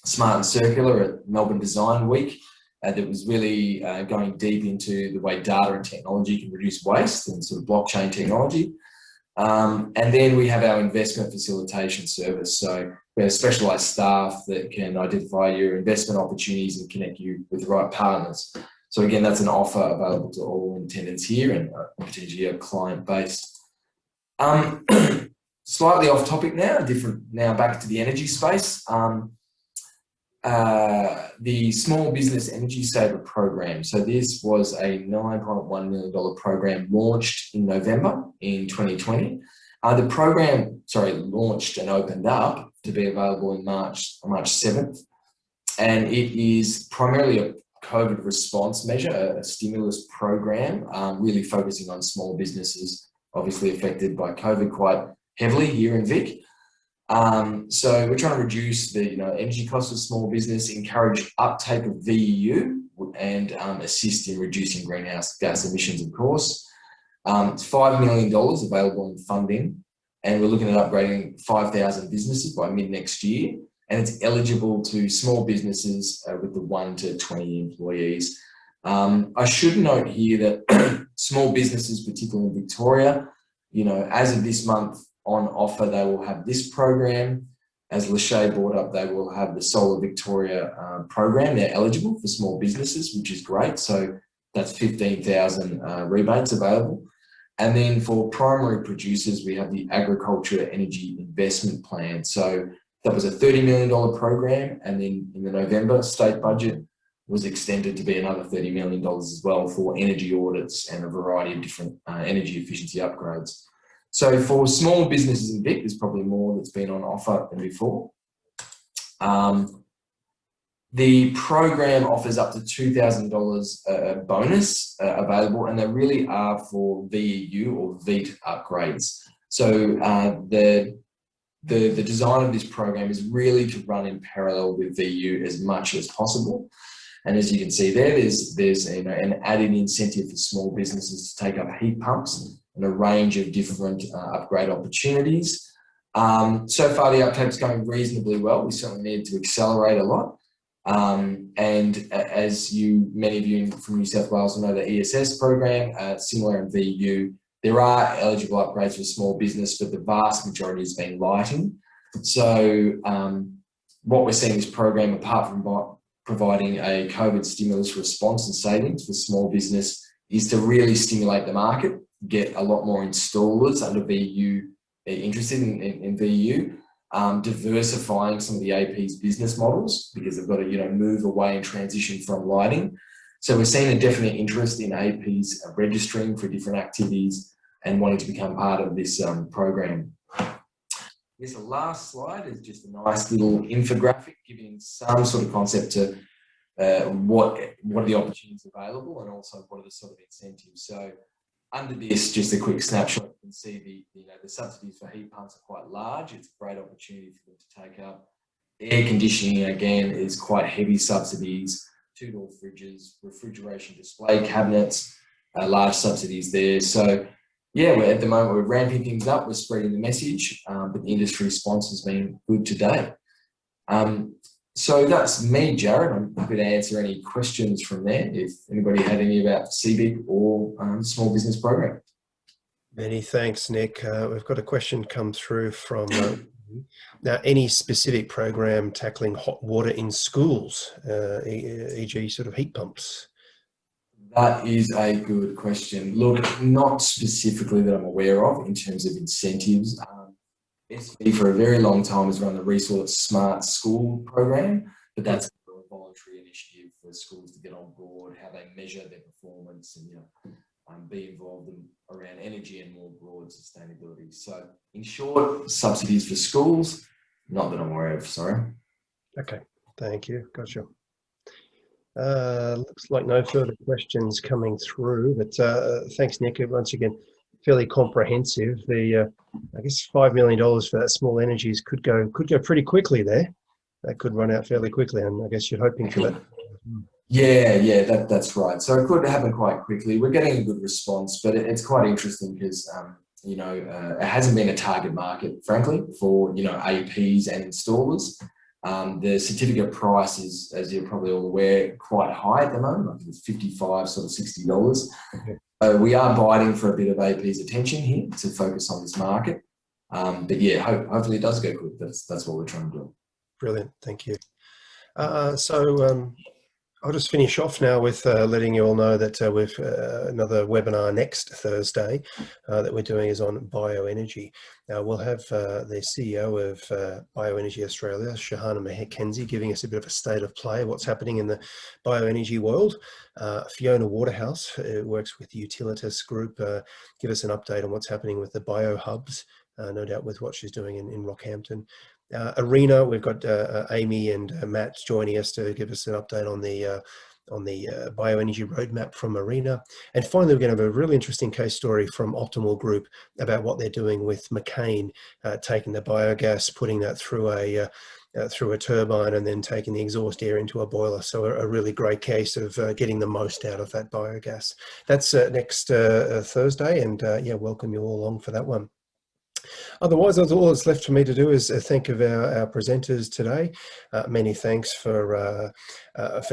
Smart and Circular at Melbourne Design Week. That was really going deep into the way data and technology can reduce waste and sort of blockchain technology. And then we have our investment facilitation service. So we have specialised staff that can identify your investment opportunities and connect you with the right partners. So again, that's an offer available to all attendants here and potentially a client-based. Slightly off topic now, back to the energy space. The Small Business Energy Saver Program. So this was a $9.1 million program launched in November in 2020. The program, launched and opened up to be available in March 7th. And it is primarily a COVID response measure, a stimulus program, really focusing on small businesses, obviously affected by COVID quite heavily here in Vic. So we're trying to reduce the energy costs of small business, encourage uptake of VEU, and assist in reducing greenhouse gas emissions, of course. It's $5 million available in funding, and we're looking at upgrading 5,000 businesses by mid next year. And it's eligible to small businesses with the 1 to 20 employees. I should note here that small businesses, particularly in Victoria, as of this month, on offer, they will have this program. As Lachey brought up, they will have the Solar Victoria program. They're eligible for small businesses, which is great. So that's 15,000 rebates available. And then for primary producers, we have the Agriculture Energy Investment Plan. So that was a $30 million program. And then in the November state budget was extended to be another $30 million as well for energy audits and a variety of different energy efficiency upgrades. So for small businesses in Vic, there's probably more that's been on offer than before. The program offers up to $2,000 bonus available, and they really are for VEU or VET upgrades. So the design of this program is really to run in parallel with VEU as much as possible. And as you can see there, there's an added incentive for small businesses to take up heat pumps and a range of different upgrade opportunities. So far, the uptake's going reasonably well. We certainly need to accelerate a lot. And as many of you from New South Wales know, the ESS program, similar in VEU, there are eligible upgrades for small business, but the vast majority has been lighting. So what we're seeing this program, apart from providing a COVID stimulus response and savings for small business, is to really stimulate the market, get a lot more installers under VEU interested in VEU, diversifying some of the AP's business models because they've got to move away and transition from lighting. So we're seeing a definite interest in APs registering for different activities and wanting to become part of this program. This last slide is just a nice little infographic giving some sort of concept to what are the opportunities available and also what are the sort of incentives. So under this, just a quick snapshot, you can see the subsidies for heat pumps are quite large. It's a great opportunity for them to take up. Air conditioning, again, is quite heavy subsidies, 2-door fridges, refrigeration display cabinets, large subsidies there. So yeah, at the moment, we're ramping things up, we're spreading the message, but the industry response has been good today. So that's me, Jarrod. I'm happy to answer any questions from there if anybody had any about CBIC or small business program. Many thanks, Nick. We've got a question come through from now, any specific program tackling hot water in schools, e.g. sort of heat pumps? That is a good question. Look, not specifically that I'm aware of in terms of incentives. SB for a very long time has run the Resource Smart School program, but that's a voluntary initiative for schools to get on board, how they measure their performance and be involved around energy and more broad sustainability. So in short, subsidies for schools, not that I'm aware of, sorry. Okay, thank you. Gotcha. Looks like no further questions coming through, but thanks, Nick. Once again, fairly comprehensive. The I guess $5 million for that small energies could go pretty quickly there. That could run out fairly quickly, and I guess you're hoping for that. Yeah, that's right. So it could happen quite quickly. We're getting a good response, but it's quite interesting because it hasn't been a target market, frankly, for APs and installers. The certificate price is, as you're probably all aware, quite high at the moment. I think it's $55, sort of $60. So we are biting for a bit of AP's attention here to focus on this market. But yeah, hopefully it does go quick. That's what we're trying to do. Brilliant, thank you. So I'll just finish off now with letting you all know that we've another webinar next Thursday that we're doing is on bioenergy. We'll have the CEO of Bioenergy Australia, Shahana McKenzie, giving us a bit of a state of play, what's happening in the bioenergy world. Fiona Waterhouse, who works with the Utilitas Group, give us an update on what's happening with the biohubs, no doubt with what she's doing in Rockhampton. Arena, we've got Amy and Matt joining us to give us an update on the bioenergy roadmap from Arena. And finally, we're going to have a really interesting case story from Optimal Group about what they're doing with McCain, taking the biogas, putting that through a turbine and then taking the exhaust air into a boiler. So a really great case of getting the most out of that biogas. That's next Thursday, and yeah, welcome you all along for that one. Otherwise, all that's left for me to do is think of our presenters today. Many thanks for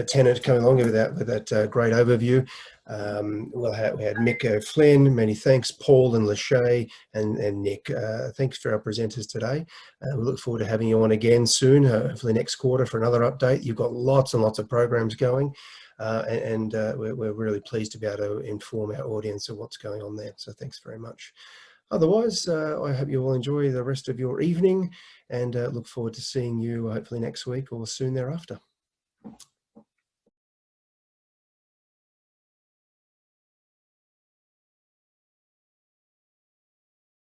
Tennant coming along with that great overview. We had Mick Flynn, many thanks, Paul and Lachey and Nick. Thanks for our presenters today. We look forward to having you on again soon, hopefully next quarter for another update. You've got lots and lots of programs going. We're really pleased to be able to inform our audience of what's going on there. So thanks very much. Otherwise, I hope you all enjoy the rest of your evening and look forward to seeing you hopefully next week or soon thereafter.